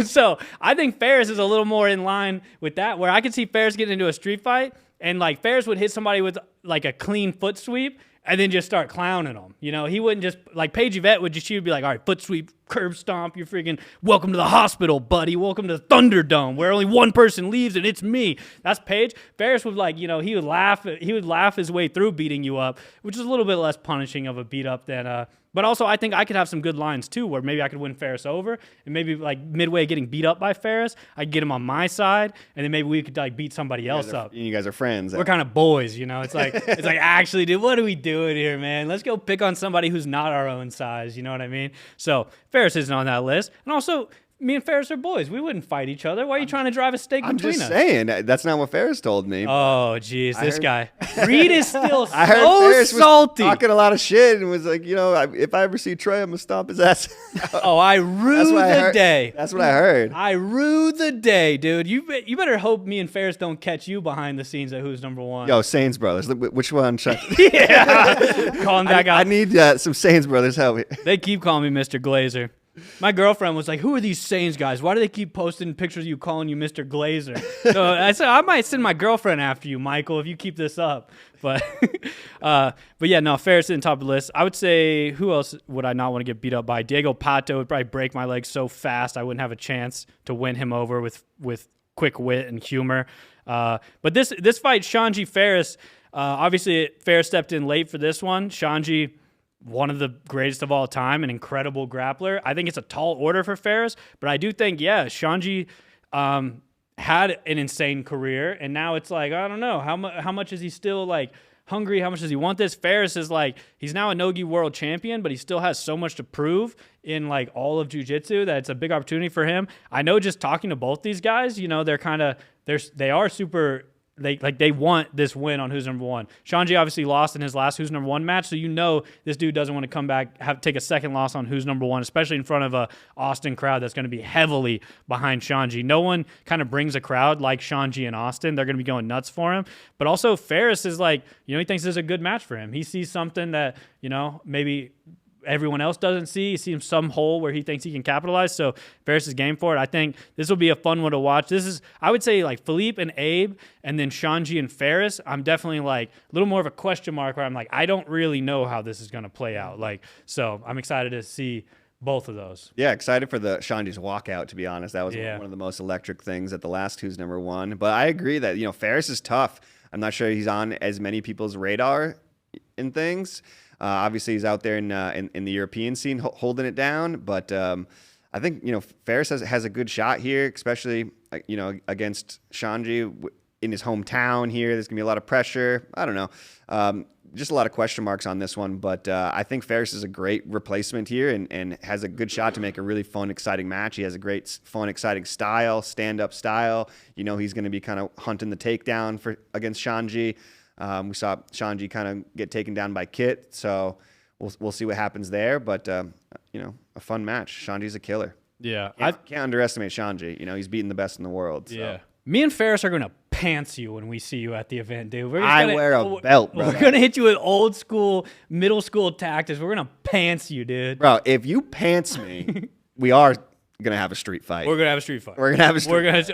So I think Ferris is a little more in line with that, where I could see Ferris getting into a street fight and like Ferris would hit somebody with like a clean foot sweep and then just start clowning them. You know, he wouldn't just like Paige Yvette she would be like, all right, foot sweep, curb stomp, you're freaking welcome to the hospital, buddy. Welcome to the Thunderdome, where only one person leaves and it's me. That's Paige. Ferris would like, you know, he would laugh his way through beating you up, which is a little bit less punishing of a beat up than but also I think I could have some good lines too, where maybe I could win Ferris over, and maybe like midway getting beat up by Ferris, I get him on my side, and then maybe we could like beat somebody else up. You guys are friends. We're kind of boys, you know. It's like actually, dude, what are we doing here, man? Let's go pick on somebody who's not our own size. You know what I mean? So Ferris isn't on that list. And also, me and Ferris are boys. We wouldn't fight each other. Why are you trying to drive a stake I'm between just us? saying. That's not what Ferris told me. Oh, geez, this guy. Reed is still I heard so Ferris was salty. talking a lot of shit and was like, if I ever see Trey, I'm going to stomp his ass. Oh, I rue the day. That's what I heard. I rue the day, dude. You better hope me and Ferris don't catch you behind the scenes at Who's Number One. Yo, Sainz Brothers. Which one? Yeah. Calling that guy. I need some Sainz Brothers help. They keep calling me Mr. Glazer. My girlfriend was like, who are these Saints guys? Why do they keep posting pictures of you calling you Mr. Glazer? So I said, I might send my girlfriend after you, Michael, if you keep this up. But yeah, no, Ferris isn't top of the list. I would say, who else would I not want to get beat up by? Diego Pato would probably break my legs so fast I wouldn't have a chance to win him over with quick wit and humor. But this fight, Shanji Ferris, obviously Ferris stepped in late for this one. Shanji, one of the greatest of all time, an incredible grappler. I think it's a tall order for Ferris, but I do think, Shanji had an insane career, and now it's like, I don't know, how much is he still like hungry? How much does he want this? Ferris is like, he's now a no-gi world champion, but he still has so much to prove in like all of jiu-jitsu that it's a big opportunity for him. I know just talking to both these guys, they are super. They want this win on Who's Number One. Shanji obviously lost in his last Who's Number One match, so this dude doesn't want to come back, take a second loss on Who's Number One, especially in front of a Austin crowd that's going to be heavily behind Shanji. No one kind of brings a crowd like Shanji in Austin. They're going to be going nuts for him. But also Ferris is like, he thinks this is a good match for him. He sees something that, maybe everyone else doesn't see. He sees some hole where he thinks he can capitalize. So Ferris is game for it. I think this will be a fun one to watch. This is, I would say, like Philippe and Abe, and then Shanji and Ferris. I'm definitely like a little more of a question mark where I'm like, I don't really know how this is going to play out. So I'm excited to see both of those. Yeah, excited for the Shanji's walkout, to be honest. That was one of the most electric things at the last Who's Number One. But I agree that, Ferris is tough. I'm not sure he's on as many people's radar in things. Obviously, he's out there in the European scene holding it down. But I think, Ferris has a good shot here, especially, against Shanji in his hometown here. There's going to be a lot of pressure. I don't know. Just a lot of question marks on this one. But I think Ferris is a great replacement here and has a good shot to make a really fun, exciting match. He has a great, fun, exciting style, stand-up style. He's going to be kind of hunting the takedown against Shanji. We saw Shanji kind of get taken down by Kit, so we'll see what happens there. But a fun match. Shanji's a killer. Yeah, can't underestimate Shanji. He's beating the best in the world. So. Yeah, me and Ferris are gonna pants you when we see you at the event, dude. I wear a belt, bro. We're gonna hit you with old school, middle school tactics. We're gonna pants you, dude. Bro, if you pants me, we are gonna have a street fight. We're gonna have a street fight.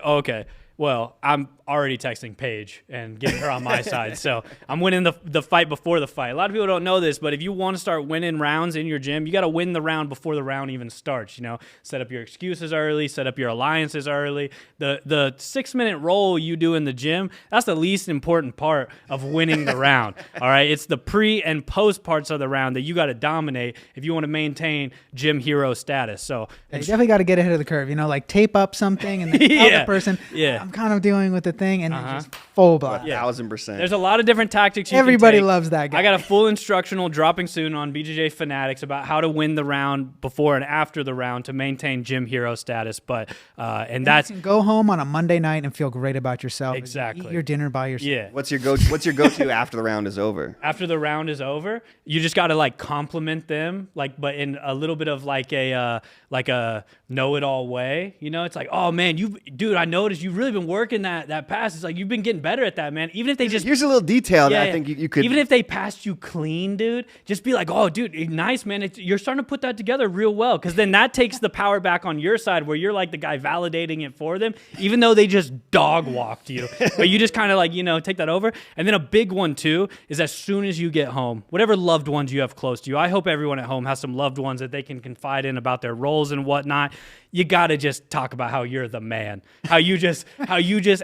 Okay. Well, I'm already texting Paige and getting her on my side. So I'm winning the fight before the fight. A lot of people don't know this, but if you want to start winning rounds in your gym, you got to win the round before the round even starts. Set up your excuses early, set up your alliances early. The 6-minute roll you do in the gym, that's the least important part of winning the round. All right. It's the pre and post parts of the round that you got to dominate if you want to maintain gym hero status. So you definitely got to get ahead of the curve, like tape up something and then tell the person, I'm kind of doing with the thing, and then just full blast. 1,000%. There's a lot of different tactics Everybody can take. loves that guy. I got a full instructional dropping soon on BJJ Fanatics about how to win the round before and after the round to maintain gym hero status. But and that's you can go home on a Monday night and feel great about yourself. Exactly. Eat your dinner by yourself. Yeah. What's your go-to after the round is over? After the round is over, you just got to compliment them, but in a little bit of a know-it-all way. It's like, oh man, dude, I noticed you've really been working that pass. It's like you've been getting better at that, man. Even if they just here's a little detail that I think you could. Even if they passed you clean, dude, just be like, oh, dude, nice, man. You're starting to put that together real well, because then that takes the power back on your side, where you're like the guy validating it for them, even though they just dog walked you. But you just kind of take that over. And then a big one too is as soon as you get home, whatever loved ones you have close to you. I hope everyone at home has some loved ones that they can confide in about their roles and whatnot. You got to just talk about how you're the man, how you just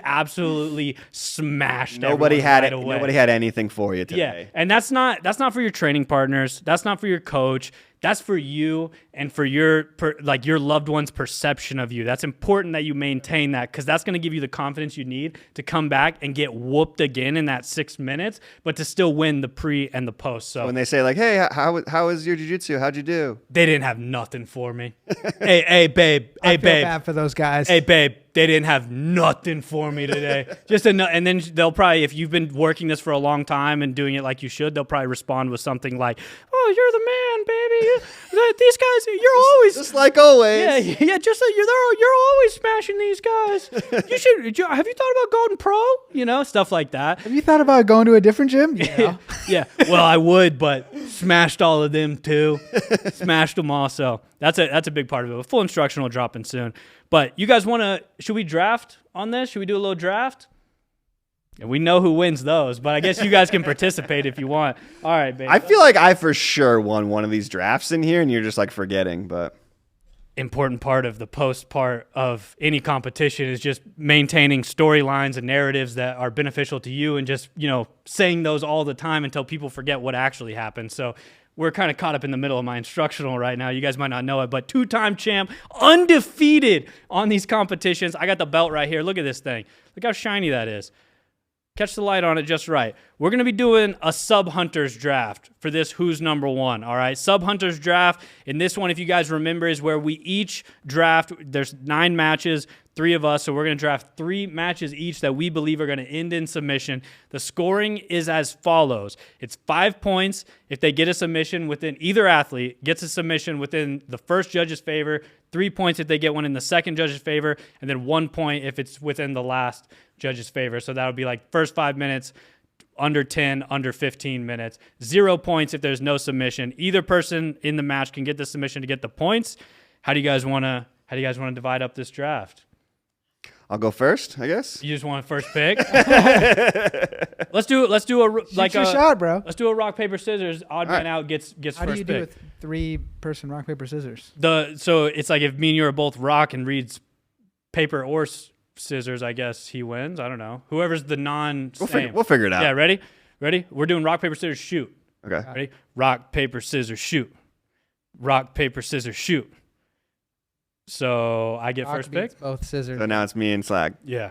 absolutely smashed. Nobody had away. Nobody had anything for you today. Yeah, and that's not for your training partners. That's not for your coach. that's for you and for your your loved one's perception of you. That's important that you maintain that, because that's going to give you the confidence you need to come back and get whooped again in that 6 minutes, but to still win the pre and the post. So when they say like, hey, how was your jiu-jitsu? How'd you do? they didn't have nothing for me. Hey, babe. I feel bad for those guys. Hey, babe, they didn't have nothing for me today. And then they'll probably, if you've been working this for a long time and doing it like you should, they'll probably respond with something like, "Oh, you're the man, baby. These guys, you're always Just like always. yeah. Just so you're always smashing these guys. You should. Have you thought about going pro? Stuff like that." Have you thought about going to a different gym? Yeah. Yeah. Well, I would, but smashed all of them too. Smashed them all. So that's a big part of it. A full instructional dropping soon. But you guys should we draft on this? Should we do a little draft? And we know who wins those, but I guess you guys can participate if you want. All right, baby. I feel like I for sure won one of these drafts in here, and you're just like forgetting, but. Important part of the post part of any competition is just maintaining storylines and narratives that are beneficial to you, and just, saying those all the time until people forget what actually happened. So we're kind of caught up in the middle of my instructional right now. You guys might not know it, but 2-time champ, undefeated on these competitions. I got the belt right here. Look at this thing. Look how shiny that is. Catch the light on it just right. We're going to be doing a sub-hunters draft for this Who's Number One, all right? Sub-hunters draft. In this one, if you guys remember, is where we each draft. There's 9 matches, 3 of us, so we're going to draft 3 matches each that we believe are going to end in submission. The scoring is as follows. It's 5 points if they get a submission within, either athlete gets a submission within the first judge's favor, 3 points if they get one in the second judge's favor, and then 1 point if it's within the last judge's favor. So that would be like first 5 minutes, under 10, under 15 minutes. 0 points if there's no submission. Either person in the match can get the submission to get the points. How do you guys want to divide up this draft? I'll go first, I guess. You just want first pick? Let's do a shot, bro. Let's do a rock paper scissors. Odd man out gets How first pick. do you do with 3-person rock paper scissors? So it's like if me and you are both rock and Reed's paper or scissors, I guess he wins. I don't know. Whoever's the non-same. We'll figure it out. Yeah, ready? We're doing rock, paper, scissors, shoot. Okay. Ready? Rock, paper, scissors, shoot. Rock, paper, scissors, shoot. So I get Rock first beats pick? both scissors. So now it's me and Slag. Yeah.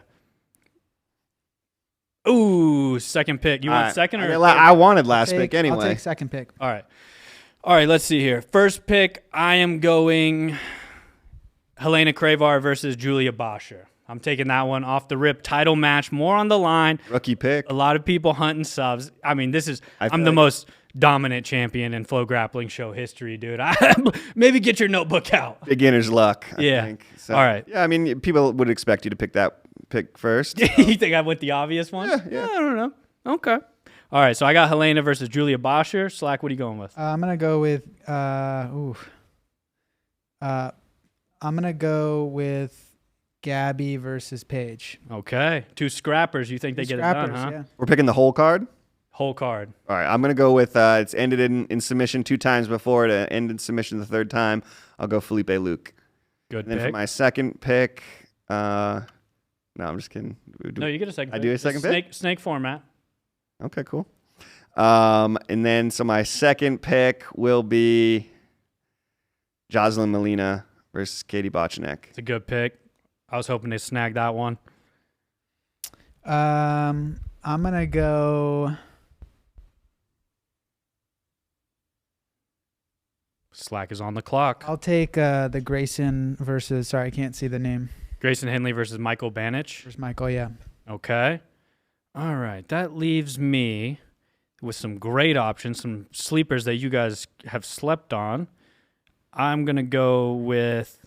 Ooh, second pick. You want second or I wanted last pick anyway. I'll take second pick. All right, let's see here. First pick, I am going Helena Cravar versus Julia Boscher. I'm taking that one off the rip. Title match, more on the line. Rookie pick. A lot of people hunting subs. I mean, I'm the most dominant champion in FloGrappling show history, dude. Maybe get your notebook out. Beginner's luck, I Yeah. think. So, All right. Yeah, I mean, people would expect you to pick that pick first. You think I went the obvious one? Yeah. I don't know. Okay. All right, so I got Helena versus Julia Boscher. Slack, what are you going with? I'm gonna go with Gabby versus Paige. Okay. 2 scrappers. You think they get it done, huh? Yeah. We're picking the whole card. Whole card. All right, I'm going to go with it's ended in submission 2 times before to end in submission the 3rd time. I'll go Felipe Luke. Good And then pick. for my second pick, no, I'm just kidding. No, you get a second pick. I do a second pick? Snake format. Okay, cool. And then so my second pick will be Jocelyn Molina versus Katie Bochenek. It's a good pick. I was hoping to snag that one. I'm gonna go. Slack is on the clock. I'll take the Grayson versus. Sorry, I can't see the name. Grayson Henley versus Michael Banich. Versus Michael, yeah. Okay. All right. That leaves me with some great options, some sleepers that you guys have slept on. I'm going to go with...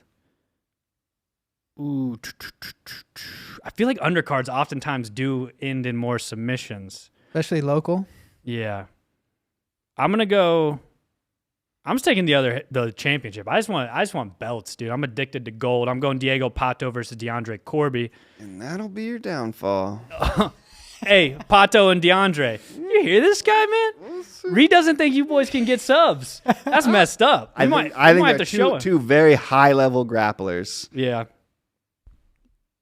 I feel like undercards oftentimes do end in more submissions. Especially local. Yeah. I'm going to go... I'm just taking the championship. I just want belts, dude. I'm addicted to gold. I'm going Diego Pato versus DeAndre Corby. And that'll be your downfall. Hey, Pato and DeAndre. You hear this guy, man? Reed doesn't think you boys can get subs. That's messed up. I think they're have to show him. two very high-level grapplers. Yeah.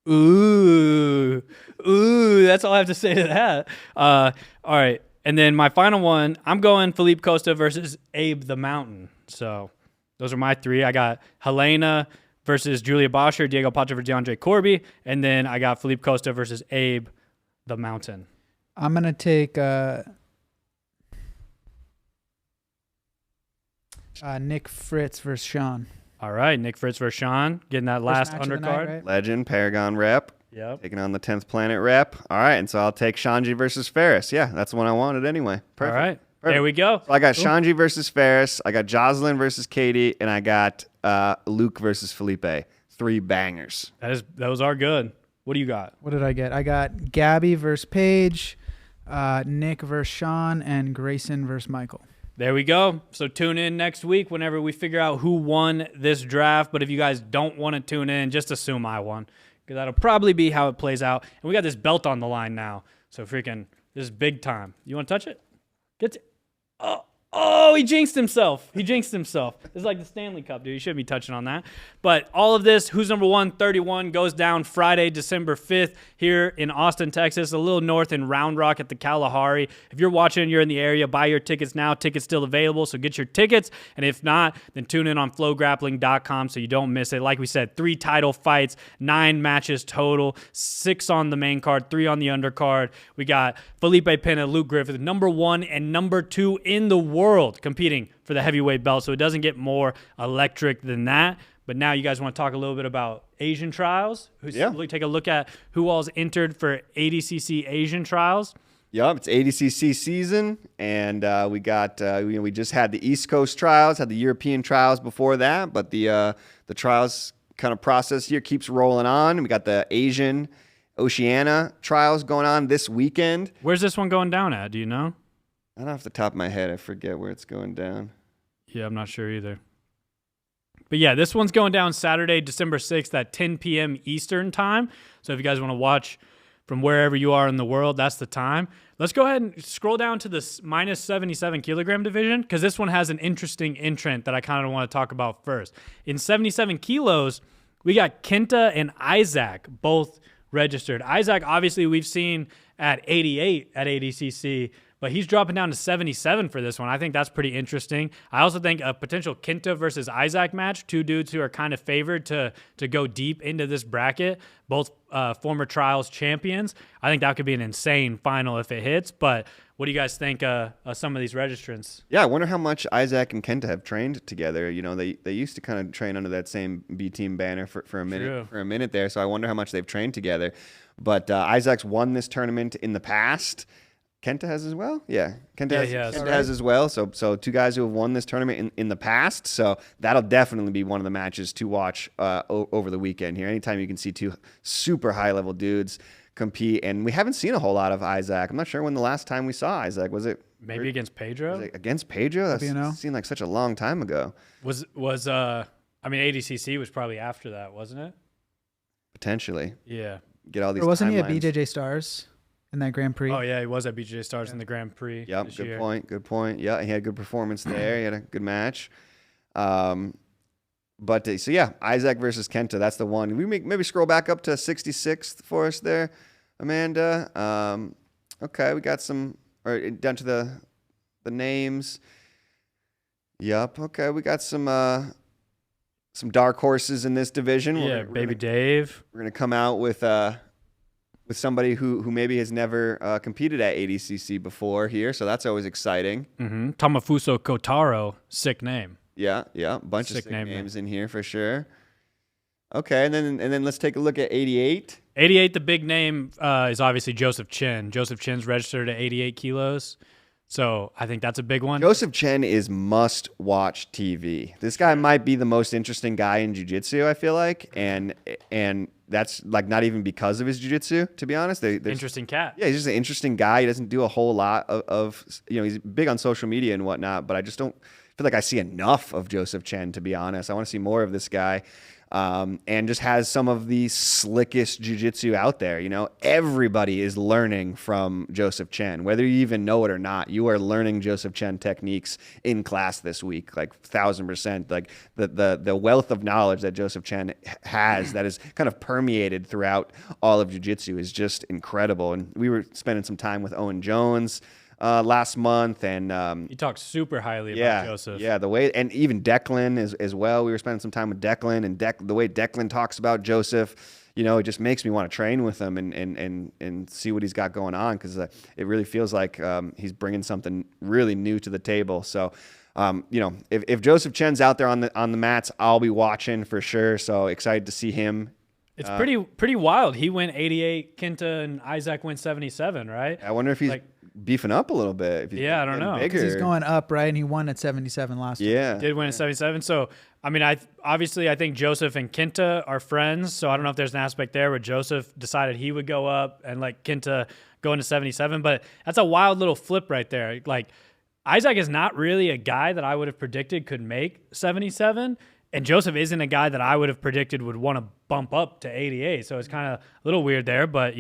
Ooh, that's all I have to say to that. All right. And then my final one, I'm going Felipe Costa versus Abe the Mountain. So those are my three. I got Helena versus Julia Boscher, Diego Pacha versus DeAndre Corby, and then I got Felipe Costa versus Abe the Mountain. I'm going to take Nick Fritz versus Sean. All right, Nick Fritz versus Sean, getting that last match of the undercard. night, right? Legend, Paragon rep. Yep. Taking on the 10th Planet rep. All right, and so I'll take Shanji versus Ferris. Yeah, that's the one I wanted anyway. Perfect. All right, Perfect. there we go. So I got Shanji versus Ferris. I got Jocelyn versus Katie, and I got Luke versus Felipe. 3 bangers. Those are good. What do you got? What did I get? I got Gabby versus Paige, Nick versus Sean, and Grayson versus Michael. There we go. So tune in next week whenever we figure out who won this draft. But if you guys don't want to tune in, just assume I won, because that'll probably be how it plays out. And we got this belt on the line now. So freaking, this is big time. You want to touch it? Get it. Oh, he jinxed himself. This is like the Stanley Cup, dude. You shouldn't be touching on that. But all of this, Who's Number 131, goes down Friday, December 5th here in Austin, Texas, a little north in Round Rock at the Kalahari. If you're watching, you're in the area, buy your tickets now. Tickets still available, so get your tickets. And if not, then tune in on FloGrappling.com so you don't miss it. Like we said, 3 title fights, 9 matches total, 6 on the main card, 3 on the undercard. We got Felipe Pena, Luke Griffith, number 1 and number 2 in the world competing for the heavyweight belt, so it doesn't get more electric than that. But now you guys want to talk a little bit about Asian Trials? Yeah. Take a look at who all's entered for ADCC Asian Trials. Yup, it's ADCC season, and we got we just had the East Coast trials, had the European trials before that, but the trials kind of process here keeps rolling on. We got the Asian Oceania trials going on this weekend. Where's this one going down at? Do you know? I don't know off the top of my head. I forget where it's going down. Yeah, I'm not sure either. But yeah, this one's going down Saturday, December 6th at 10 p.m. Eastern time. So if you guys want to watch from wherever you are in the world, that's the time. Let's go ahead and scroll down to the minus 77 kilogram division, because this one has an interesting entrant that I kind of want to talk about first. In 77 kilos, we got Kenta and Isaac both registered. Isaac, obviously, we've seen at 88 at ADCC, but he's dropping down to 77 for this one. I think that's pretty interesting. I also think a potential Kenta versus Isaac match, 2 dudes who are kind of favored to go deep into this bracket, both former trials champions. I think that could be an insane final if it hits. But what do you guys think of some of these registrants? Yeah, I wonder how much Isaac and Kenta have trained together. You know, they used to kind of train under that same B team banner for a minute. True. For a minute there. So I wonder how much they've trained together. But Isaac's won this tournament in the past. Kenta has as well? Yeah. Kenta has as well. So 2 guys who have won this tournament in the past. So that'll definitely be one of the matches to watch over the weekend here. Anytime you can see 2 super high-level dudes compete. And we haven't seen a whole lot of Isaac. I'm not sure when the last time we saw Isaac. Was it? Maybe against Pedro? Was it against Pedro? That seemed like such a long time ago. ADCC was probably after that, wasn't it? Potentially. Yeah. Get all these Wasn't timelines. he at BJJ Stars in that Grand Prix? Oh, yeah, he was at BJJ Stars in the Grand Prix. Yep, this good year. point. Yeah, he had a good performance there. He had a good match. So yeah, Isaac versus Kenta, that's the one. We maybe scroll back up to 66th for us there, Amanda. Okay, we got down to the names. Yep, okay, we got some dark horses in this division. Yeah, Dave. We're gonna come out with somebody who maybe has never competed at ADCC before here, so that's always exciting. Mm-hmm. Tamafuso Kotaro, sick name. Yeah, bunch of sick names in here for sure. Okay, and then let's take a look at 88. 88, the big name is obviously Joseph Chen. Joseph Chen's registered at 88 kilos. So I think that's a big one. Joseph Chen is must-watch TV. This guy might be the most interesting guy in jiu-jitsu, I feel like, and that's like not even because of his jiu-jitsu, to be honest. Interesting cat. Yeah, he's just an interesting guy. He doesn't do a whole lot of he's big on social media and whatnot, but I just don't feel like I see enough of Joseph Chen, to be honest. I want to see more of this guy. And just has some of the slickest jiu-jitsu out there. You know, everybody is learning from Joseph Chen. Whether you even know it or not, you are learning Joseph Chen techniques in class this week, like 1,000%. Like the wealth of knowledge that Joseph Chen has that is kind of permeated throughout all of jiu-jitsu is just incredible. And we were spending some time with Owen Jones last month, and He talked super highly yeah, about Joseph. yeah, the way, and even Declan as well. We were spending some time with Declan, and the way Declan talks about Joseph, it just makes me want to train with him and see what he's got going on, because it really feels like he's bringing something really new to the table. So, if Joseph Chen's out there on the mats, I'll be watching for sure. So excited to see him. It's pretty wild. He went 88, Kinta and Isaac went 77, right? I wonder if he's beefing up a little bit. If he's I don't know. Because he's going up, right? And he won at 77 last time. Yeah. Did win at 77. So, I mean, I think Joseph and Kinta are friends. So I don't know if there's an aspect there where Joseph decided he would go up and like Kinta go into 77. But that's a wild little flip right there. Like, Isaac is not really a guy that I would have predicted could make 77. And Joseph isn't a guy that I would have predicted would want to bump up to 88. So it's kind of a little weird there, but,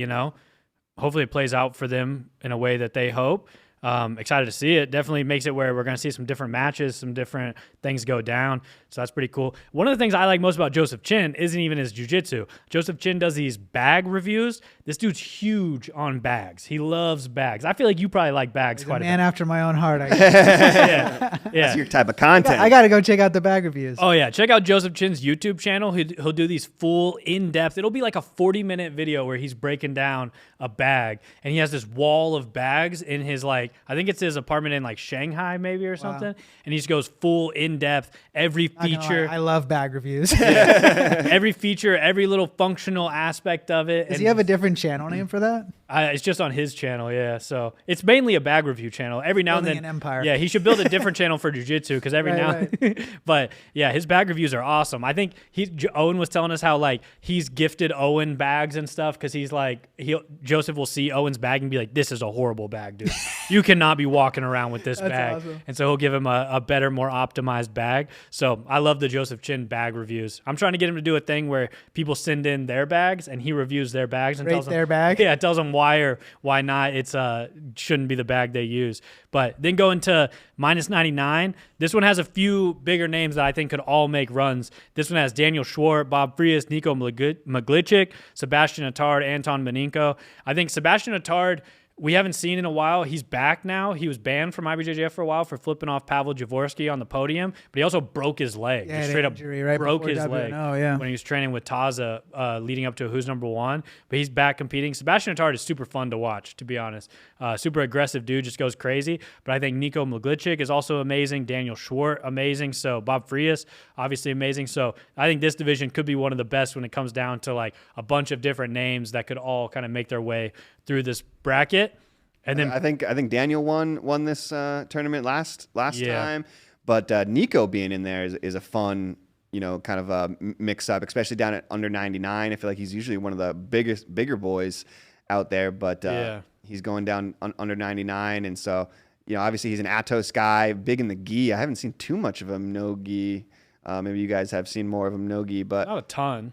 hopefully it plays out for them in a way that they hope. Excited to see it. Definitely makes it where we're going to see some different matches, some different things go down. So that's pretty cool. One of the things I like most about Joseph Chin isn't even his jiu-jitsu. Joseph Chin does these bag reviews. This dude's huge on bags. He loves bags. I feel like you probably like bags quite a bit. Man after my own heart. Yeah. That's your type of content. I got to go check out the bag reviews. Oh, yeah. Check out Joseph Chin's YouTube channel. He'll do these full, in-depth. It'll be like a 40-minute video where he's breaking down a bag. And he has this wall of bags in his, I think it's his apartment in, Shanghai maybe or something. And he just goes full, in-depth, every feature. I love bag reviews. Every feature, every little functional aspect of it. Does he have a different channel name for that? It's just on his channel, yeah. So it's mainly a bag review channel. Every now and then, an empire. Yeah, he should build a different channel for jiu-jitsu because but yeah, his bag reviews are awesome. I think Owen was telling us how he's gifted Owen bags and stuff because he's Joseph will see Owen's bag and be like, "This is a horrible bag, dude. You cannot be walking around with this bag." Awesome. And so he'll give him a better, more optimized bag. So I love the Joseph Chin bag reviews. I'm trying to get him to do a thing where people send in their bags and he reviews their bags and tells them their bag. Yeah, it tells them why or why not it's shouldn't be the bag they use. But then going to minus 99, this one has a few bigger names that I think could all make runs. This one has Daniel Schwartz, Bob Frias, Nico Maglichik, Sebastian Attard, Anton Maninko. I think Sebastian Attard we haven't seen in a while. He's back now. He was banned from IBJJF for a while for flipping off Pavel Javorsky on the podium, but he also broke his leg. Yeah, Just straight injury, up right broke his WNO, leg when he was training with Taza leading up to Who's Number One. But he's back competing. Sebastian Attard is super fun to watch, to be honest. Super aggressive dude, just goes crazy. But I think Nico Maglichik is also amazing. Daniel Schwartz, amazing. So Bob Frias, obviously amazing. So I think this division could be one of the best when it comes down to a bunch of different names that could all kind of make their way through this bracket. And then I think Daniel won this tournament last time, but Nico being in there is a fun kind of a mix up, especially down at under 99. I feel like he's usually one of the bigger boys out there, but he's going down under 99, and so obviously he's an Atos guy, big in the gi. I haven't seen too much of him no gi. Maybe you guys have seen more of him no gi, but not a ton.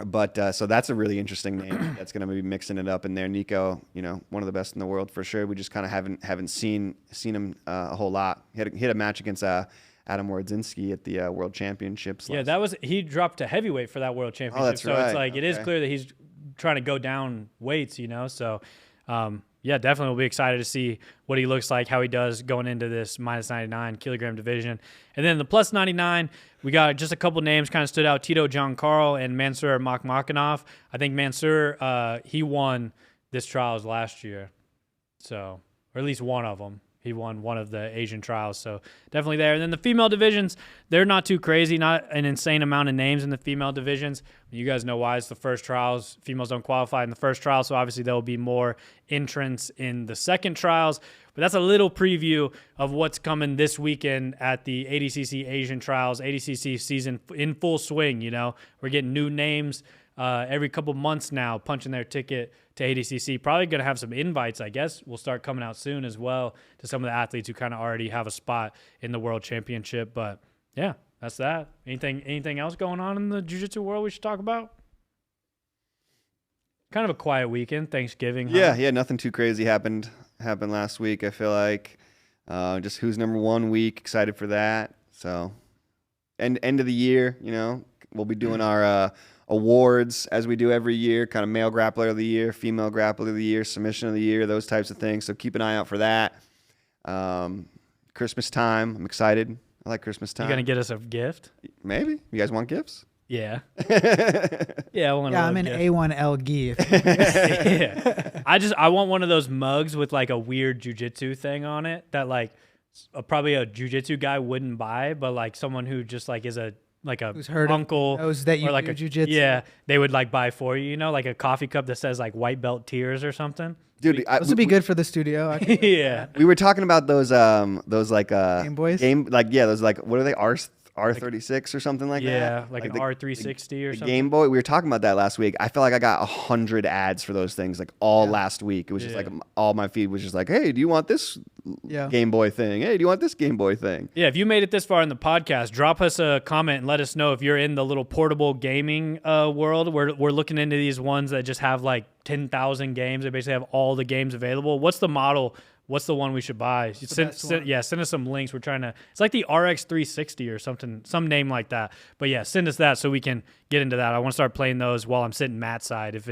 But so that's a really interesting name that's going to be mixing it up in there. Nico, one of the best in the world for sure. We just kind of haven't seen him a whole lot. He had a match against Adam Wardzinski at the World Championships. Yeah, he dropped to heavyweight for that World Championship. Oh, that's so right. It's it is clear that he's trying to go down weights, So yeah, definitely we'll be excited to see what he looks like, how he does going into this minus 99 kilogram division. And then the plus 99, we got just a couple names kind of stood out, Tito John Carl and Mansur Makhmakhanov. I think Mansur, he won this trials last year, or at least one of them. He won one of the Asian trials, so definitely there. And then the female divisions, they're not too crazy, not an insane amount of names in the female divisions. You guys know why. It's the first trials. Females don't qualify in the first trial, so obviously there will be more entrants in the second trials. But that's a little preview of what's coming this weekend at the ADCC Asian Trials, ADCC season in full swing. We're getting new names every couple months now, punching their ticket to ADCC. Probably going to have some invites, I guess, will start coming out soon as well to some of the athletes who kind of already have a spot in the World Championship. But yeah, that's that. Anything else going on in the jiu-jitsu world we should talk about? Kind of a quiet weekend, Thanksgiving. Huh? Yeah, nothing too crazy happened last week. I feel like just Who's Number One week. Excited for that. So end of the year, we'll be doing our awards as we do every year, kind of male grappler of the year, female grappler of the year, submission of the year, those types of things. So keep an eye out for that. Christmas time. I'm excited. I like Christmas time. You gonna get us a gift? Maybe. You guys want gifts? Yeah. Yeah, I want. Yeah, I'm an A1L gift. Yeah. I want one of those mugs with like a weird jujitsu thing on it that like probably a jujitsu guy wouldn't buy, but like someone who just like is a Who's heard uncle knows that you or like do a jujitsu. Yeah, they would like buy for you. You know, like a coffee cup that says like white belt tears or something. Dude, Those would be good for the studio. Yeah. we were talking about those like Game Boys? those like what are they? R36 or something like that. Yeah, like an the- R360 or the something. Game Boy. We were talking about that last week. I felt like I got 100 ads for those things like all last week. It was just like all my feed was just like, hey, do you want this Game Boy thing? Hey, do you want this Game Boy thing? Yeah, if you made it this far in the podcast, drop us a comment and let us know if you're in the little portable gaming world. We're looking into these ones that just have like 10,000 games. They basically have all the games available. What's the model? What's the one we should buy? Send us some links. We're trying to. It's like the RX 360 or something, some name like that. But yeah, send us that so we can get into that. I want to start playing those while I'm sitting Matt's side. If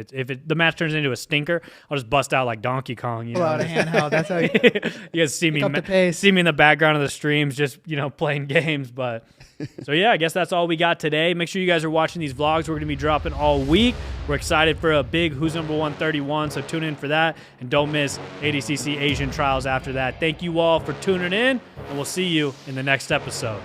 the match turns into a stinker, I'll just bust out like Donkey Kong. Pull out a handheld. That's how you guys see me in the background of the streams, just playing games. But so yeah, I guess that's all we got today. Make sure you guys are watching these vlogs. We're going to be dropping all week. We're excited for a big Who's Number 131, so tune in for that. And don't miss ADCC Asian Trials after that. Thank you all for tuning in, and we'll see you in the next episode.